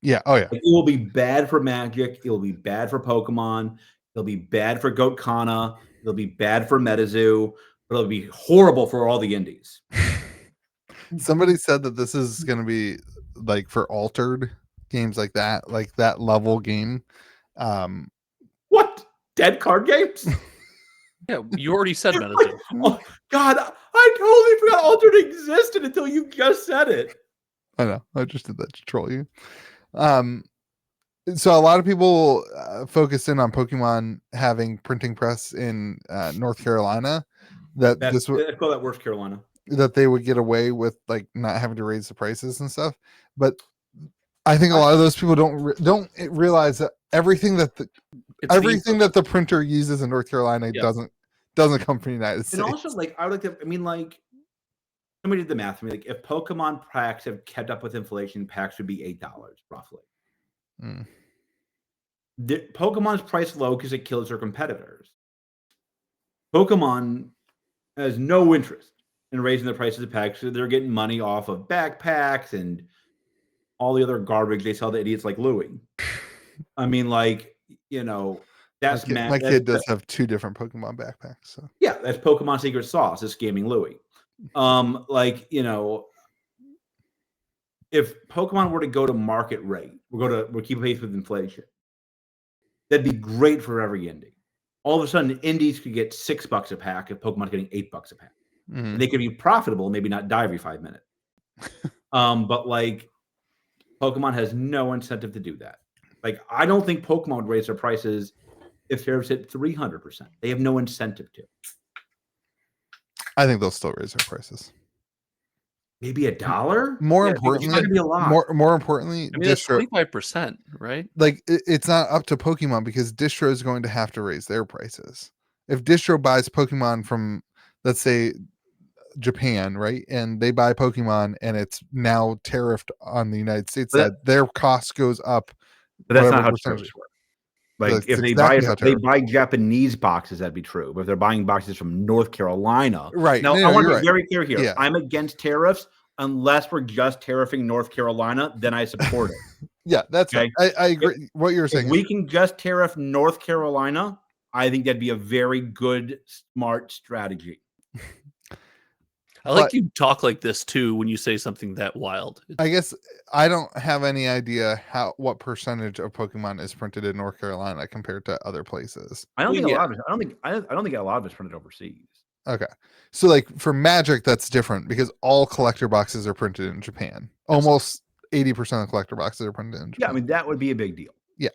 Yeah. Oh yeah. Like, it will be bad for Magic. It will be bad for Pokemon. It'll be bad for Goat Kana. It'll be bad for Metazoo. But it'll be horrible for all the indies. Somebody said that this is going to be like for altered games like that level game. What? Dead card games? Yeah, you already said Metazoo. Oh, God, I totally forgot altered existed until you just said it. I know. I just did that to troll you. So a lot of people focused in on Pokemon having printing press in North Carolina. That's call that North Carolina. That they would get away with like not having to raise the prices and stuff. But I think a lot of those people don't realize that everything that the printer uses in North Carolina doesn't come from the United States. And also, like, I would like to, I mean, like, somebody did the math for me. Like, if Pokemon packs have kept up with inflation, packs would be $8 roughly. Pokemon's priced low because it kills their competitors. Pokemon has no interest in raising the prices of packs, so they're getting money off of backpacks and all the other garbage they sell to idiots like Louie. I mean, like, that's my kid does have 2 different Pokemon backpacks. So yeah, that's Pokemon Secret Sauce. It's scamming Louie. Like, if Pokemon were to go to market rate, we'll keep pace with inflation. That'd be great for every indie. All of a sudden, indies could get $6 a pack if Pokemon's getting $8 a pack. And they could be profitable, maybe not die every 5 minutes. But like, Pokemon has no incentive to do that. Like, I don't think Pokemon would raise their prices if tariffs hit 300%. They have no incentive to. I think they'll still raise their prices. Maybe $1. More importantly, it's gonna be a lot. More importantly, I mean, that's 25%, right? Like it's not up to Pokemon because Distro is going to have to raise their prices. If Distro buys Pokemon from, let's say, Japan, right, and they buy Pokemon and it's now tariffed on the United States, that their cost goes up. But that's not how tariffs work. Like, if they buy Japanese boxes, that'd be true. But if they're buying boxes from North Carolina, right? Now, I want to be very clear here. Yeah. I'm against tariffs unless we're just tariffing North Carolina. Then I support it. Yeah, that's okay. I agree. What you're saying. If we can just tariff North Carolina, I think that'd be a very good, smart strategy. I like you talk like this too when you say something that wild. I guess I don't have any idea what percentage of Pokemon is printed in North Carolina compared to other places. I don't Well, think a yeah. lot of it. I don't think a lot of it's printed overseas. Okay. So like for Magic, that's different because all collector boxes are printed in Japan. Almost 80% of collector boxes are printed in Japan. Yeah, I mean, that would be a big deal. Yeah.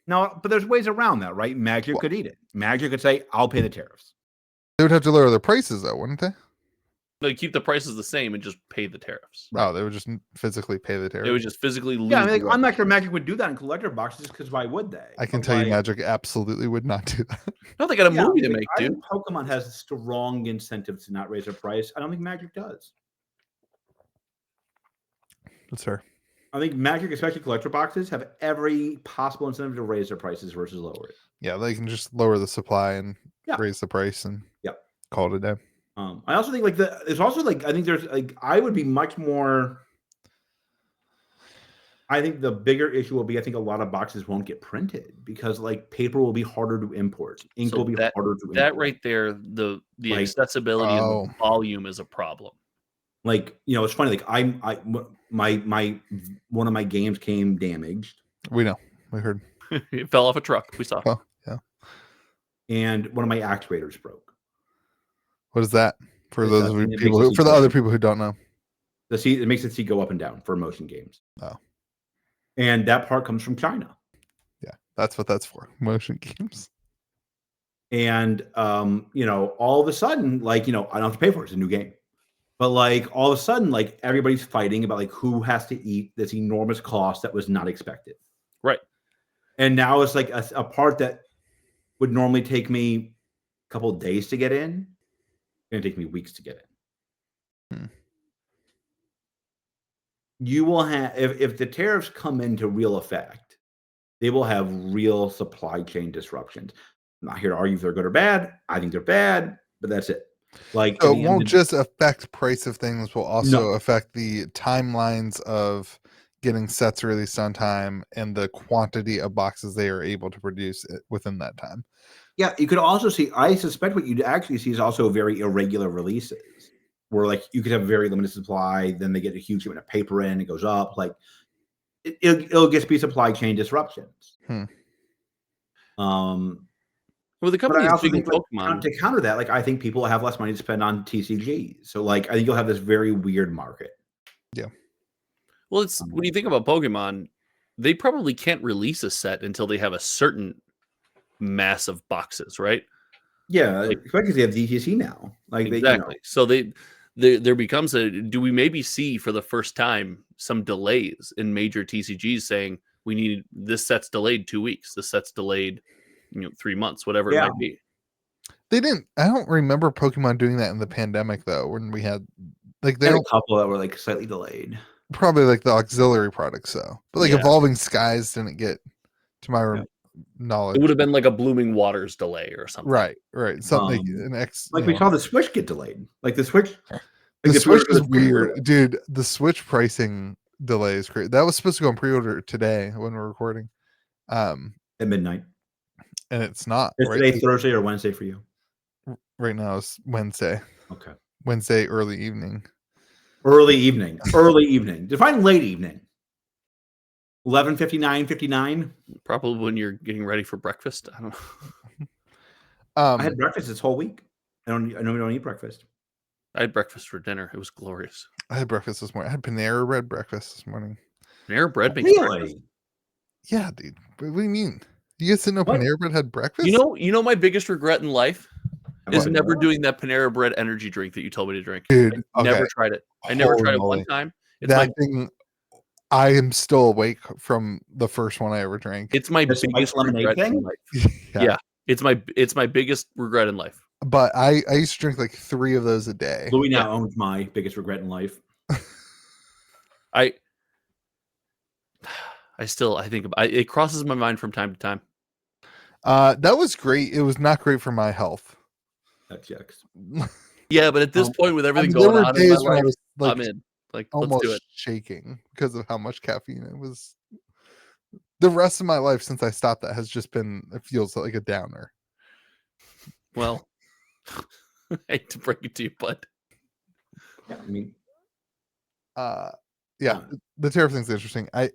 Now, but there's ways around that, right? Magic could eat it. Magic could say, I'll pay the tariffs. They would have to lower their prices though, wouldn't they? No, keep the prices the same and just pay the tariffs. Oh, they would just physically pay the tariff. They would just physically lose. Yeah, I mean, like, I'm not sure Magic would do that in collector boxes because why would they? I can tell you Magic absolutely would not do that. No, they got a movie to make, I dude. think Pokemon has strong incentives to not raise their price. I don't think Magic does. That's fair. I think Magic, especially collector boxes, have every possible incentive to raise their prices versus lower it. Yeah, they can just lower the supply and raise the price and call it a day. I also think there's also I think there's I would be much more. I think the bigger issue will be I think a lot of boxes won't get printed because paper will be harder to import. Ink will be harder to import. That right there, the accessibility and the volume is a problem. It's funny. My one of my games came damaged. We know. We heard. It fell off a truck. We saw. Oh, yeah. And one of my actuators broke. What is that for the other people who don't know? It makes the seat go up and down for motion games. Oh. And that part comes from China. Yeah, that's what that's for. Motion games. And all of a sudden, I don't have to pay for it. It's a new game. But all of a sudden, everybody's fighting about who has to eat this enormous cost that was not expected. Right. And now it's a part that would normally take me a couple of days to get in. It's going to take me weeks to get in. You will have, if the tariffs come into real effect, they will have real supply chain disruptions. I'm not here to argue if they're good or bad. I think they're bad, but that's it. So it won't just affect price of things, will also affect the timelines of getting sets released on time and the quantity of boxes they are able to produce within that time. Yeah, you could also see, I suspect what you'd actually see is also very irregular releases where you could have a very limited supply, then they get a huge amount of paper in, it goes up. It'll just be supply chain disruptions. Well, the company is big in Pokemon. To counter that, I think people have less money to spend on TCGs. So, I think you'll have this very weird market. Yeah. Well, it's when you think about Pokemon, they probably can't release a set until they have a certain mass of boxes, right? Yeah, especially because they have DTC now. Exactly. So there becomes do we maybe see for the first time some delays in major TCGs saying we need this set's delayed 2 weeks, this set's delayed 3 months, whatever it might be. They didn't. I don't remember Pokemon doing that in the pandemic though. When we had they had a couple that were slightly delayed. Probably the auxiliary products though, but Evolving Skies didn't get to my knowledge. It would have been a Blooming Waters delay or something. Right. Something we saw the Switch get delayed. The Switch. The Switch is weird, dude. The Switch pricing delay is crazy. That was supposed to go on pre-order today when we're recording. At midnight. And it's not. Is today Thursday or Wednesday for you? Right now it's Wednesday. Okay. Wednesday early evening. Early evening. Define late evening. 11:59. Probably when you're getting ready for breakfast. I don't know. I had breakfast this whole week. I know we don't eat breakfast. I had breakfast for dinner. It was glorious. I had breakfast this morning. I had Panera Bread breakfast this morning. Panera Bread makes breakfast? Yeah, dude. What do you mean? You guys didn't know Panera Bread had breakfast? You know my biggest regret in life is never doing that Panera Bread energy drink that you told me to drink. Dude, I never tried it. I never tried it one time. It's thing. I am still awake from the first one I ever drank. It's my biggest regret in life. Yeah, it's my biggest regret in life. But I used to drink 3 of those a day. Louis now owns my biggest regret in life. I think it crosses my mind from time to time. That was great. It was not great for my health. That checks. Yeah, but at this point, with everything going on in my life, I'm in. Almost let's do it. Shaking because of how much caffeine it was. The rest of my life since I stopped that has just been, it feels like a downer. Well, I hate to break it to you, but Yeah, I mean, yeah, the tariff thing's interesting. I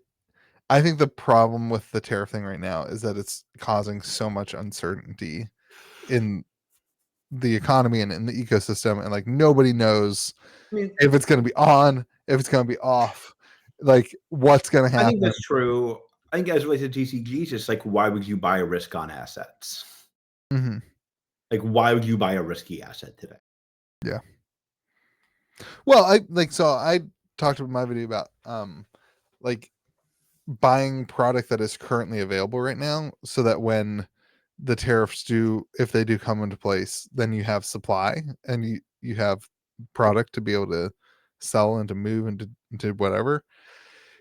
think the problem with the tariff thing right now is that it's causing so much uncertainty in the economy and in the ecosystem, and like nobody knows if it's going to be on, if it's going to be off, like what's going to happen. I think that's true. I think as related to TCGs, it's like, why would you buy a risk on assets? Mm-hmm. Like, why would you buy a risky asset today? Yeah. Well, I talked about my video about like buying product that is currently available right now, so that when the tariffs if they do come into place, then you have supply and you have product to be able to sell and to move into whatever.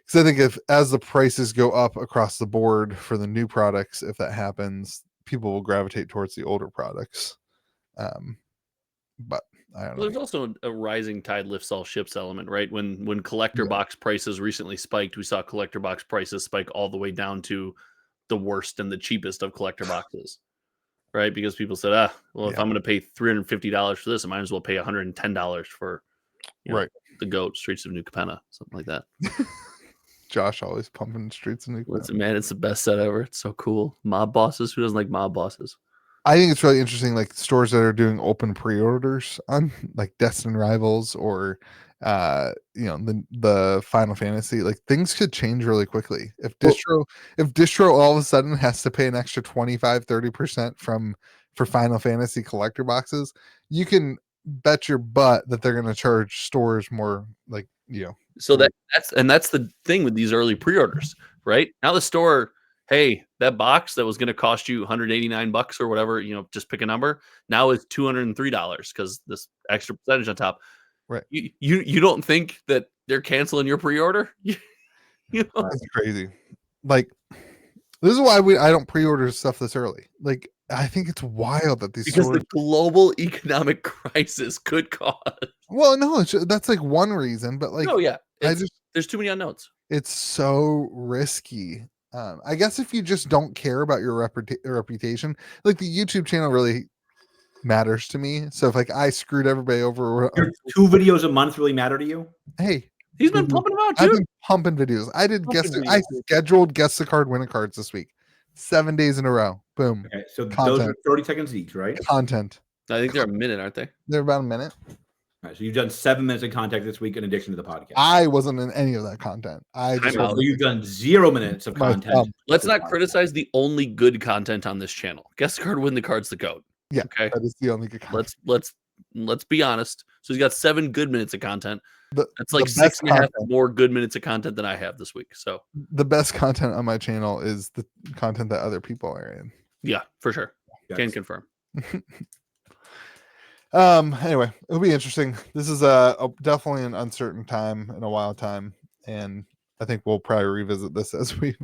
Because I think as the prices go up across the board for the new products, if that happens, people will gravitate towards the older products. But I don't know. There's also a rising tide lifts all ships element, right? When collector box prices recently spiked, we saw collector box prices spike all the way down to the worst and the cheapest of collector boxes, right? Because people said, if I'm going to pay $350 for this, I might as well pay $110 for the GOAT, Streets of New Capenna, something like that. Josh always pumping Streets of New Capenna. Listen, man, it's the best set ever. It's so cool. Mob bosses. Who doesn't like mob bosses? I think it's really interesting, like stores that are doing open pre-orders on like Destin Rivals or the Final Fantasy. Like things could change really quickly. If distro all of a sudden has to pay an extra 25-30% for Final Fantasy collector boxes, you can bet your butt that they're going to charge stores more, like, So that's the thing with these early pre-orders, right? Now the store, hey, that box that was going to cost you $189 or whatever, just pick a number, now is $203 because this extra percentage on top. Right. You don't think that they're canceling your pre-order? That's crazy. Like, this is why I don't pre-order stuff this early. Like, I think it's wild that because the global economic crisis could cause. Well, no, that's like one reason, but like, there's too many unknowns. It's so risky. I guess if you just don't care about your reputation, like the YouTube channel really matters to me. So if like I screwed everybody over, your 2 videos a month really matter to you? Hey, he's been pumping them out too. I've been pumping videos. I did I scheduled guess the card winner cards this week, 7 days in a row. Boom. Okay, so those are 30 seconds each, right? Content. I think they're a minute, aren't they? They're about a minute. All right, so you've done 7 minutes of content this week in addition to the podcast. I wasn't in any of that content. So you've done 0 minutes of content. Let's not criticize the only good content on this channel. Guess the card, win the cards, the GOAT. Yeah, okay, that is the only good content. Let's be honest. So he's got 7 good minutes of content. That's like 6.5 more good minutes of content than I have this week. So the best content on my channel is the content that other people are in. Yeah, for sure. Yes. Can confirm. Anyway, it'll be interesting. This is definitely an uncertain time and a wild time, and I think we'll probably revisit this as we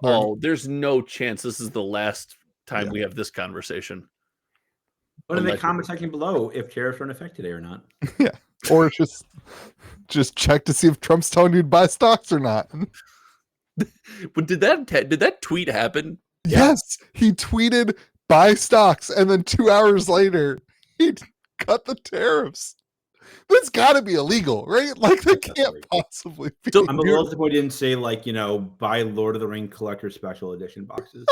learn. There's no chance this is the last time we have this conversation. Put in the comment section below if tariffs are in effect today or not. Yeah, or just check to see if Trump's telling you to buy stocks or not. But did that tweet happen? Yes, he tweeted buy stocks, and then 2 hours later he cut the tariffs. That's got to be illegal, right? Like that can't possibly be. So I'm a little disappointed he didn't say buy Lord of the Ring collector special edition boxes.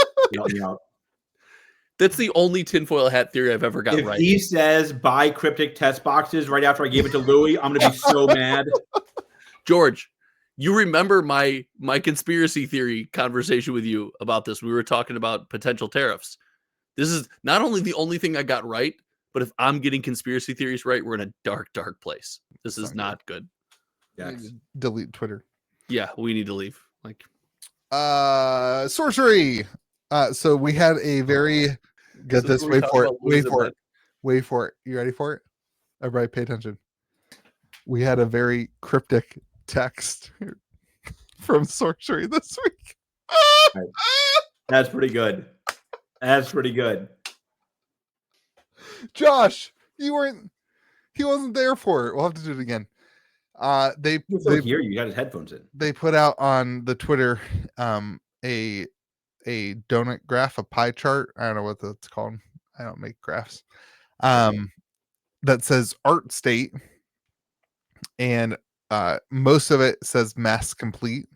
That's the only tinfoil hat theory I've ever got right. If he says buy cryptic test boxes right after I gave it to Louis, I'm gonna be so mad. George, you remember my conspiracy theory conversation with you about this? We were talking about potential tariffs. This is not only the only thing I got right, but if I'm getting conspiracy theories right, we're in a dark, dark place. This is not good. Yes. Delete Twitter. Yeah, we need to leave. Like, sorcery. So we had a very get this. Wait for it. You ready for it? Everybody, pay attention. We had a very cryptic text from Sorcery this week. That's pretty good. That's pretty good. Josh, he wasn't there for it. We'll have to do it again. They hear you got his headphones in. They put out on the Twitter a donut graph, a pie chart. I don't know what that's called. I don't make graphs. That says art state. and most of it says mask complete,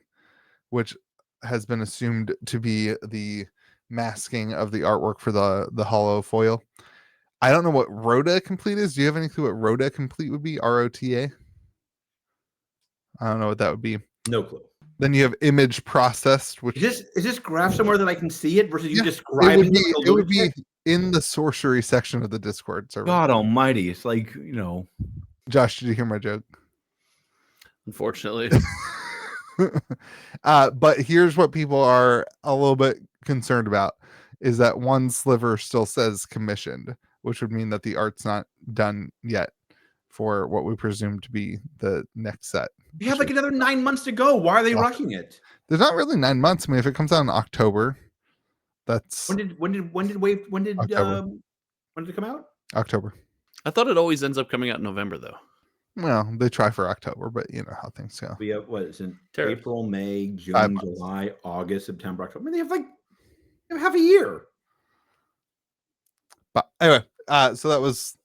which has been assumed to be the masking of the artwork for the hollow foil. I don't know what Rota complete is. Do you have any clue what Rota complete would be? ROTA? I don't know what that would be. No clue. Then you have image processed, which Is this graph somewhere that I can see it versus you it describing would be in the sorcery section of the Discord server. God almighty. It's like, Josh, did you hear my joke? Unfortunately. But here's what people are a little bit concerned about is that one sliver still says commissioned, which would mean that the art's not done yet for what we presume to be the next set. You have like another 9 months to go. Why are they rushing it? There's not really 9 months. I mean, if it comes out in October, that's when did it come out? October. I thought it always ends up coming out in November, though. Well, they try for October, but you know how things go. We have what is in Tariff. April, May, June, July, August, September, October. I mean, they have half a year. But anyway, so that was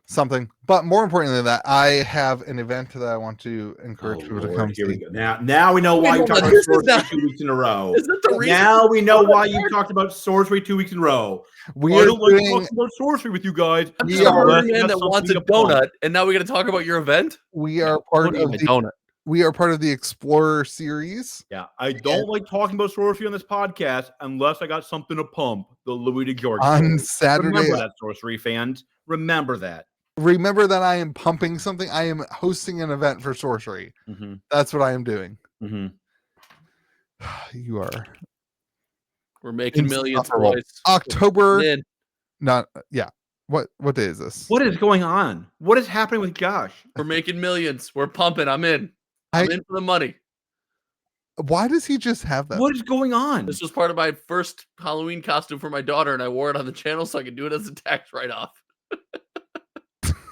something. But more importantly than that, I have an event that I want to encourage people to come Here see. we go. Now we know why you talked about sorcery 2 weeks in a row. Is that the reason? Now we know why you talked about sorcery 2 weeks in a row. We I are don't like doing, talking about sorcery with you guys. I'm We just a are- hungry man that wants a donut, and now we're going to talk about your event? we are part Don't eat of my the donut. we are part of the Explorer series. Yeah, I don't like talking about sorcery on this podcast unless I got something to pump. The Louis DeGeorge On story. Saturday, Remember that, sorcery fans. Remember that. remember that I am pumping something. I am hosting an event for sorcery. Mm-hmm. That's what I am doing. Mm-hmm. You are We're making millions, insufferable. boys. October. Man, Not yeah. What day is this? What is going on? What is happening with Josh? we're making millions. We're pumping. I'm in. I'm in for the money. Why does he just have that? What is going on? This was part of my first Halloween costume for my daughter, and I wore it on the channel so I could do it as a tax write-off. I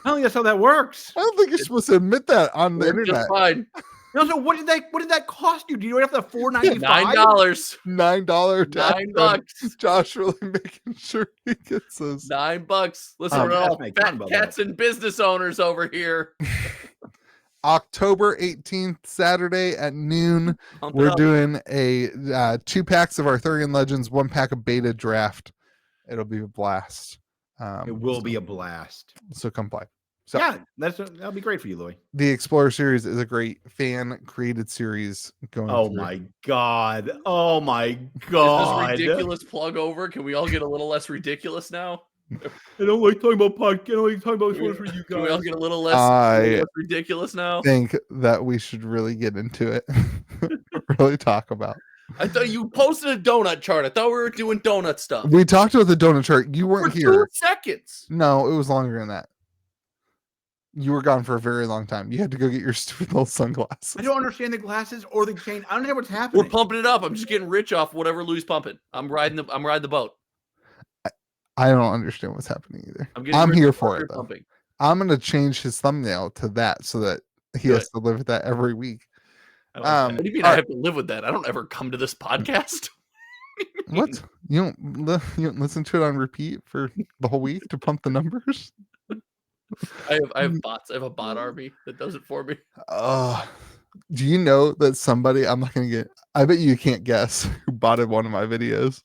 don't think that's how that works. I don't think you're supposed to admit that on the Worked internet. just fine. No, so what did that cost you? Do you have the $4.95? $9. $9 $9. Josh really making sure he gets those. $9. Listen, we're that's all my fat combo, cats and business owners over here. October 18th, Saturday at noon. Pump it We're up. doing a 2 packs of Arthurian Legends, 1 pack of beta draft. It'll be a blast. It will be a blast. So come play. So Yeah, that'll be great for you, Louis. the Explorer series is a great fan created series going Oh through. my god. Oh my Is god. this ridiculous plug over? Can we all get a little less ridiculous now? I don't like talking about podcast. I don't like talking about sorcery with you Can we all guys. get a little less, I ridiculous now? think that we should really get into it. Really talk about. I thought you posted a donut chart. I thought we were doing donut stuff. We talked about the donut chart. You For weren't 2 here. seconds. No, it was longer than that. You were gone for a very long time. You had to go get your stupid little sunglasses. I don't understand the glasses or the chain. I don't know what's happening. We're pumping it up. I'm just getting rich off whatever Louis pumping. I'm riding the boat. I don't understand what's happening either. getting I'm rich here off for what it you're though. pumping. I'm gonna change his thumbnail to that so that he Do has to live with that every week. I don't like that. What do you mean all I right. have to live with that? I don't ever come to this podcast. What? You don't listen to it on repeat for the whole week to pump the numbers? I have bots. I have a bot army that does it for me. Do you know that somebody, I'm not gonna get, I bet you can't guess who botted one of my videos.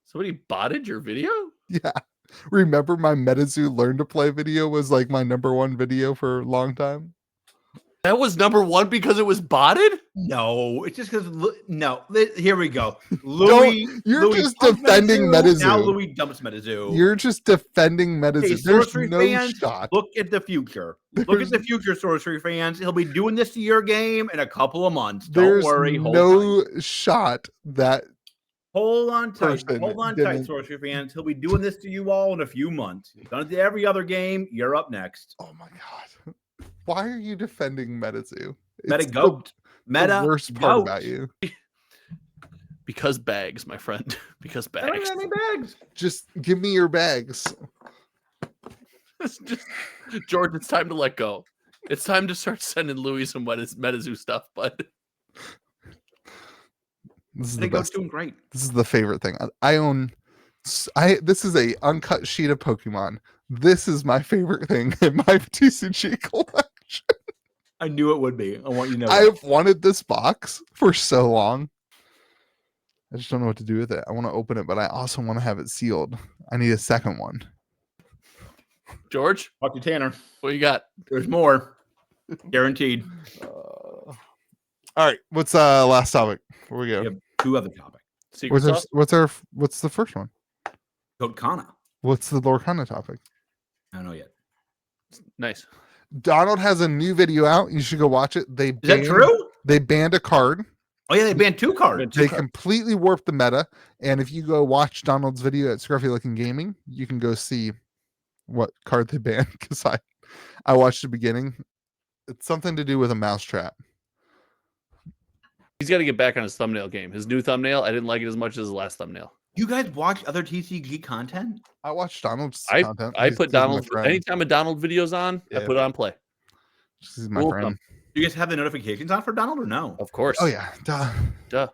Somebody botted your video? Yeah. Remember my Metazoo learn to play video was like my #1 video for a long time? That was #1 because it was botted? No, it's just because. No, here we go. Louis, You're Louis just dumps defending Metazoo. Now Louis dumps Metazoo. You're just defending Metazoo. Hey, There's sorcery no fans, shot. look at the future. Look at the future, sorcery fans. He'll be doing this to your game in a couple of months. Don't There's worry. Hold no tight. shot that Hold on tight. person Hold on tight, didn't- sorcery fans. He'll be doing this to you all in a few months. He's done it to every other game. You're up next. oh my god. Why are you defending Metazoo? Meta It's goat. the Meta worst part goat. about you. Because bags, my friend. Because I don't bags. got any bags. Just give me your bags. It's just, George, it's time to let go. It's time to start sending Louis some Metazoo stuff, but This is the Meta goat's best. doing great. This is the favorite thing. I own. This is a uncut sheet of Pokemon. This is my favorite thing in my TCG collection. question. I knew it would be. I want you to know. I've wanted this box for so long. I just don't know what to do with it. I want to open it, but I also want to have it sealed. I need a second one. George, Talk to Tanner. what you got? There's more. Guaranteed. All right. What's last topic? Where we go? We have 2 other topics. Secret sauce? What's the first one? Goat Kana. What's the Lorcana topic? I don't know yet. Nice. Donald has a new video out. You should go watch it. Is that true? They banned a card. Oh yeah, they banned 2 cards. They completely warped the meta. And if you go watch Donald's video at Scruffy Looking Gaming, you can go see what card they banned. Because I watched the beginning. It's something to do with a mousetrap. He's got to get back on his thumbnail game. His new thumbnail, I didn't like it as much as his last thumbnail. You guys watch other TCG content? I watched Donald's I content. put Donald, anytime a Donald video's on, I put it on play. He's my friend. Do you guys have the notifications on for Donald or no? Of course. Oh yeah. Duh.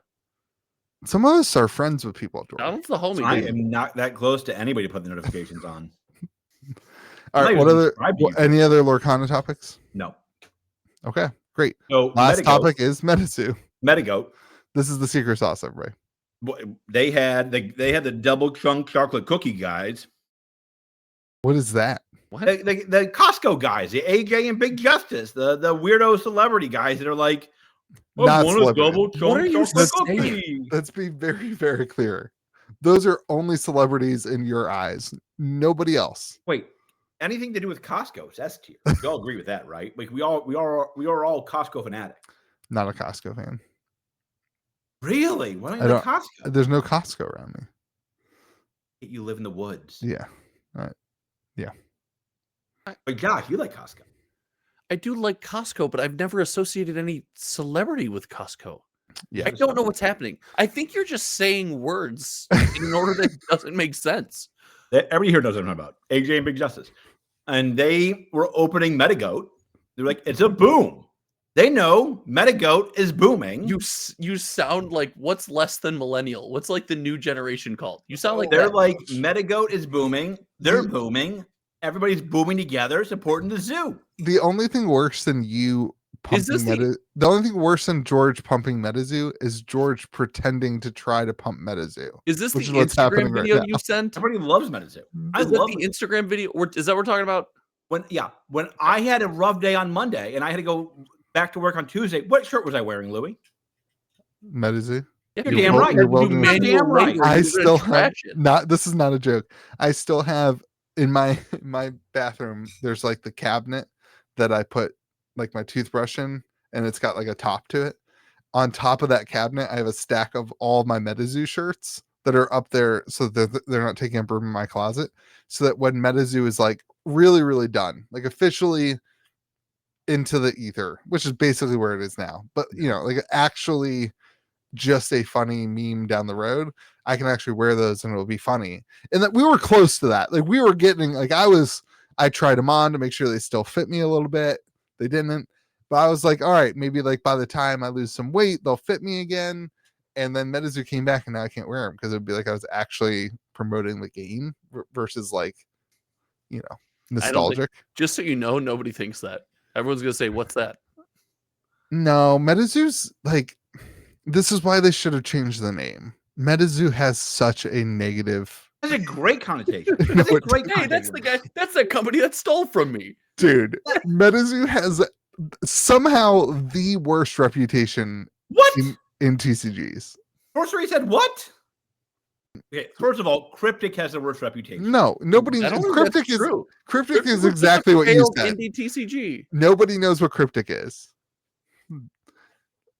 Some of us are friends with people. Donald's the homie. I dude. am not that close to anybody to put the notifications on. All right. Any other Lorcana topics? No. Okay, great. So last topic is Metazoo. Metagoat. This is the secret sauce, everybody. They had the double chunk chocolate cookie guys. What is that? What? The Costco guys, the AJ and Big Justice, the weirdo celebrity guys that are like, Not one is double chunk What are you chocolate saying? cookie. Let's be very, very clear. Those are only celebrities in your eyes. Nobody else. Wait, anything to do with Costco is S tier. We all agree with that, right? Like we are all Costco fanatics. Not a Costco fan. Really? Why I don't you like don't- Costco? There's no Costco around me. You live in the woods. Yeah. All right. But Josh, you like Costco. I do like Costco, but I've never associated any celebrity with Costco. Yeah. I don't know what's happening. I think you're just saying words in an order that doesn't make sense. Everybody here knows what I'm talking about. AJ and Big Justice. And they were opening Metagoat. They're like, it's a boom. They know Metagoat is booming. You sound like what's less than millennial? What's like the new generation called? You sound like They're that. like, Metagoat is booming. They're booming. Everybody's booming together, supporting the zoo. The only thing worse than you pumping the only thing worse than George pumping Metazoo is George pretending to try to pump Metazoo. Is this the which is what's happening Instagram right video now. you sent? Everybody loves Metazoo. I Is that love the it. Instagram video? Is that what we're talking about? When I had a rough day on Monday and I had to go back to work on Tuesday, what shirt was I wearing, Louis? Metazoo. Yeah, You're damn right. You're welcome. You're damn right. I still have this is not a joke. I still have in my bathroom, there's like the cabinet that I put like my toothbrush in, and it's got like a top to it. On top of that cabinet, I have a stack of all my Metazoo shirts that are up there, so they're not taking up room in my closet. So that when Metazoo is like really, really done, like officially into the ether, which is basically where it is now, but you know, like actually just a funny meme down the road, I can actually wear those and it'll be funny. And that we were close to that. Like we were getting like I tried them on to make sure they still fit me a little bit. They didn't, but I was like, all right, maybe like by the time I lose some weight, they'll fit me again. And then Metazoo came back and now I can't wear them because it'd be like I was actually promoting the game versus like, you know, nostalgic. Just so you know, nobody thinks that. Everyone's gonna say, "What's that?" No, Metazoo's like, this is why they should have changed the name. Metazoo has such a negative. That's a great connotation. No, That's a great Hey, that's the guy. That's that company that stole from me. Dude, Metazoo has somehow the worst reputation What? in TCGs. Sorcery said what? Okay, first of all, Cryptic has the worst reputation. No, nobody. I don't think Cryptic that's is true. Cryptic is exactly what you said. Indie TCG. Nobody knows what Cryptic is.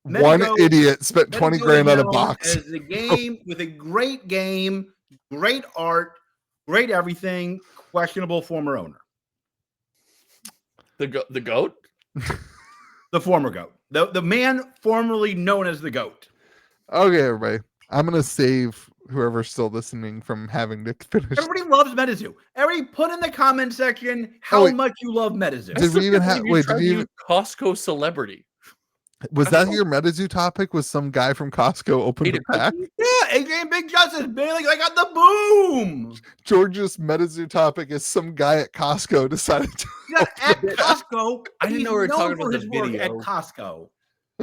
Metago- One idiot spent 20 grand on a Metago box. As a game with a great game, great art, great everything, questionable former owner. The goat. The former goat. The man formerly known as the goat. Okay, everybody. I'm gonna save whoever's still listening from having to finish. Everybody loves Metazoo. Everybody put in the comment section how much you love Metazoo. Did we even have? Wait, did you even? Costco celebrity? Was that your Metazoo topic? Was some guy from Costco opened a pack? Yeah, AJ and Big Justice, Bailey, I got the boom. George's Metazoo topic is some guy at Costco decided to. Yeah, at Costco. I didn't know we were talking about the video. At Costco.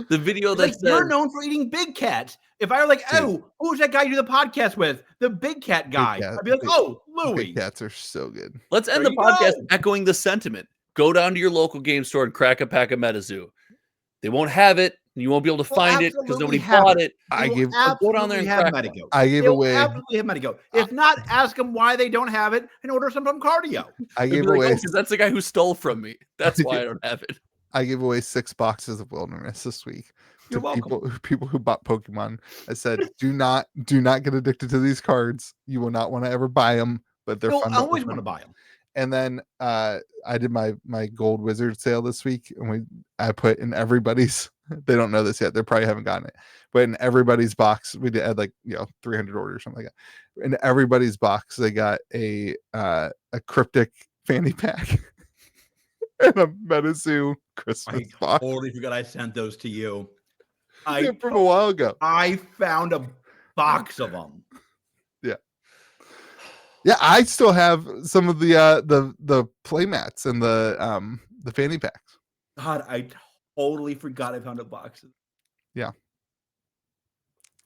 The video It's that like, says you're known for eating big cats. If I were like, oh, who's that guy you do the podcast with? The big cat guy. Cat. I'd be like, oh, Louis. Big cats are so good. let's end There the you podcast go. echoing the sentiment. Go down to your local game store and crack a pack of Metazoo. They won't have it. And you won't be able to find it because nobody bought it. Go down there and crack it. I gave away. Absolutely have Metago. If not, ask them why they don't have it and order some from Cardio. I They'd gave be like, away. "Oh, 'cause that's the guy who stole from me. That's why I don't have it." I gave away 6 boxes of Wilderness this week You're to welcome. people who bought Pokemon. I said, do not get addicted to these cards. You will not want to ever buy them, but they're fun. I always want to buy them. And then I did my gold wizard sale this week, and I put in everybody's. They don't know this yet. They probably haven't gotten it, but in everybody's box, we had 300 orders, something like that. In everybody's box, they got a cryptic fanny pack and a Metazoo Christmas box. Totally forgot I sent those to you. From a while ago. I found a box of them. Yeah, I still have some of the play mats and the fanny packs. God, I totally forgot I found a box. Yeah.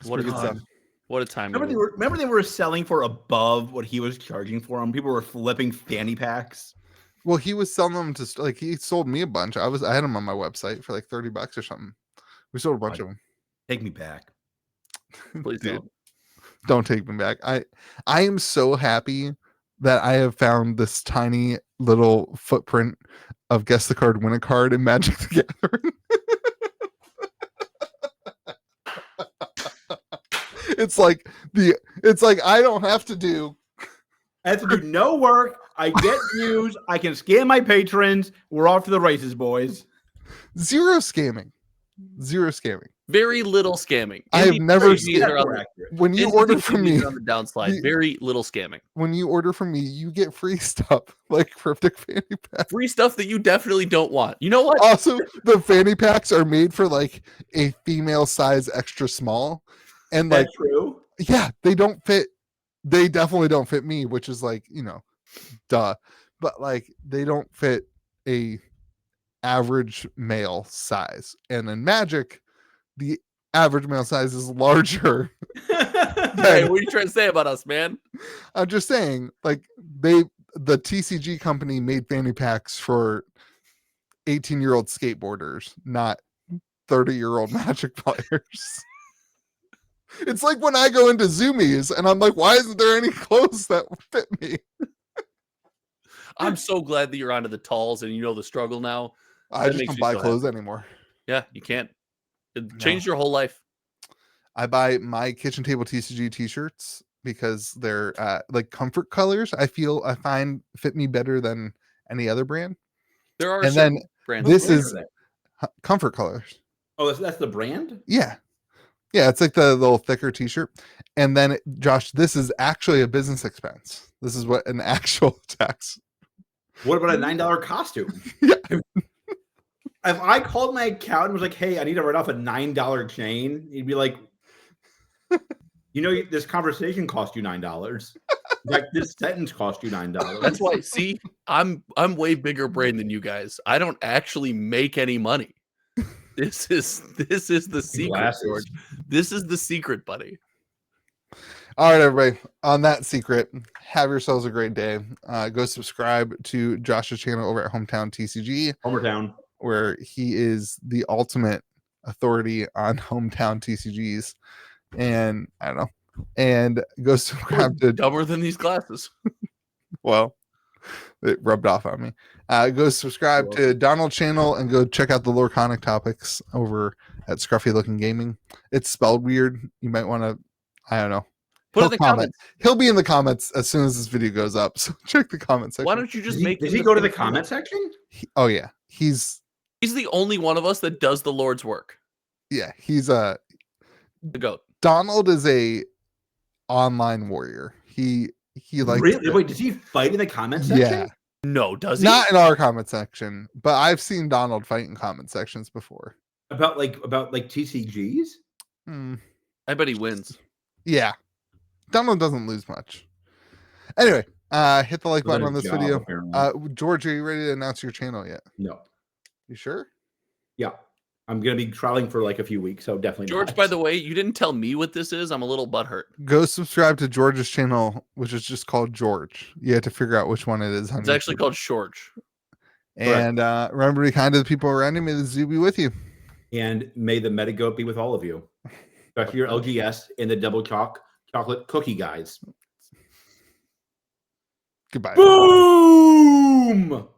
What a good time. stuff. What a time. Remember they were selling for above what he was charging for them? People were flipping fanny packs. Well, he was selling them to he sold me a bunch. I had them on my website for like $30 or something. We sold a bunch of them. Take me back. Please Dude, don't take me back. I am so happy that I have found this tiny little footprint of guess the card, win a card in Magic the Gathering. It's like I don't have to do. I have to do no work. I get views. I can scam my patrons. We're off to the races, boys. Zero scamming. Very little scamming. I have never seen when you order from me on the downslide. Very little scamming. When you order from me, you get free stuff like cryptic fanny packs. Free stuff that you definitely don't want. You know what? Also, the fanny packs are made for like a female size extra small. And like, true. Yeah, they don't fit. They definitely don't fit me, which is like, duh. But like, they don't fit a average male size. And in Magic, the average male size is larger. Hey, what are you trying to say about us, man? I'm just saying, like, the TCG company made fanny packs for 18-year-old skateboarders, not 30-year-old Magic players. It's like when I go into Zoomies and I'm like, why isn't there any clothes that fit me? I'm so glad that you're onto the talls and you know the struggle now. I just don't buy clothes anymore. Yeah, you can't. It changed your whole life. I buy my Kitchen Table TCG t-shirts because they're like comfort colors. I find fit me better than any other brand. There are brands. This is comfort colors. Oh, that's the brand? Yeah. Yeah, it's like the little thicker t-shirt. And then, Josh, this is actually a business expense. This is what an actual tax. What about a $9 costume? Yeah. If I called my accountant and was like, hey, I need to write off a $9 chain, he'd be like, this conversation cost you $9. Like this sentence cost you $9. That's why, see, I'm way bigger brain than you guys. I don't actually make any money. This is the secret, George. This is the secret, buddy. All right, everybody. On that secret, have yourselves a great day. Go subscribe to Josh's channel over at Hometown TCG. Hometown. Where he is the ultimate authority on Hometown TCGs. And I don't know. And go subscribe to dumber than these glasses. Well, it rubbed off on me. Go subscribe to Donald's channel and go check out the Lorconic topics over at Scruffy Looking Gaming. It's spelled weird. You might want to, I don't know. Put in the comments. He'll be in the comments as soon as this video goes up. So check the comment section. Why don't you just Did he go to the comment section? Oh yeah. He's the only one of us that does the Lord's work. Yeah, he's the goat. Donald is a online warrior. He likes really? Wait, does he fight in the comment section? Yeah. No, does he? Not in our comment section, but I've seen Donald fight in comment sections before. About TCGs? I bet he wins. Yeah. Donald doesn't lose much. Anyway, hit the like button on this video. Apparently. George, are you ready to announce your channel yet? No. You sure? Yeah. I'm going to be trialing for like a few weeks, so definitely George, not. by the way, you didn't tell me what this is. I'm a little butthurt. Go subscribe to George's channel, which is just called George. You have to figure out which one it is. It's actually called Shorge. And remember to be kind to the people around you. May the zoo be with you. And may the metagoat be with all of you. Especially your LGS and the double chocolate cookie guys. Goodbye. Boom!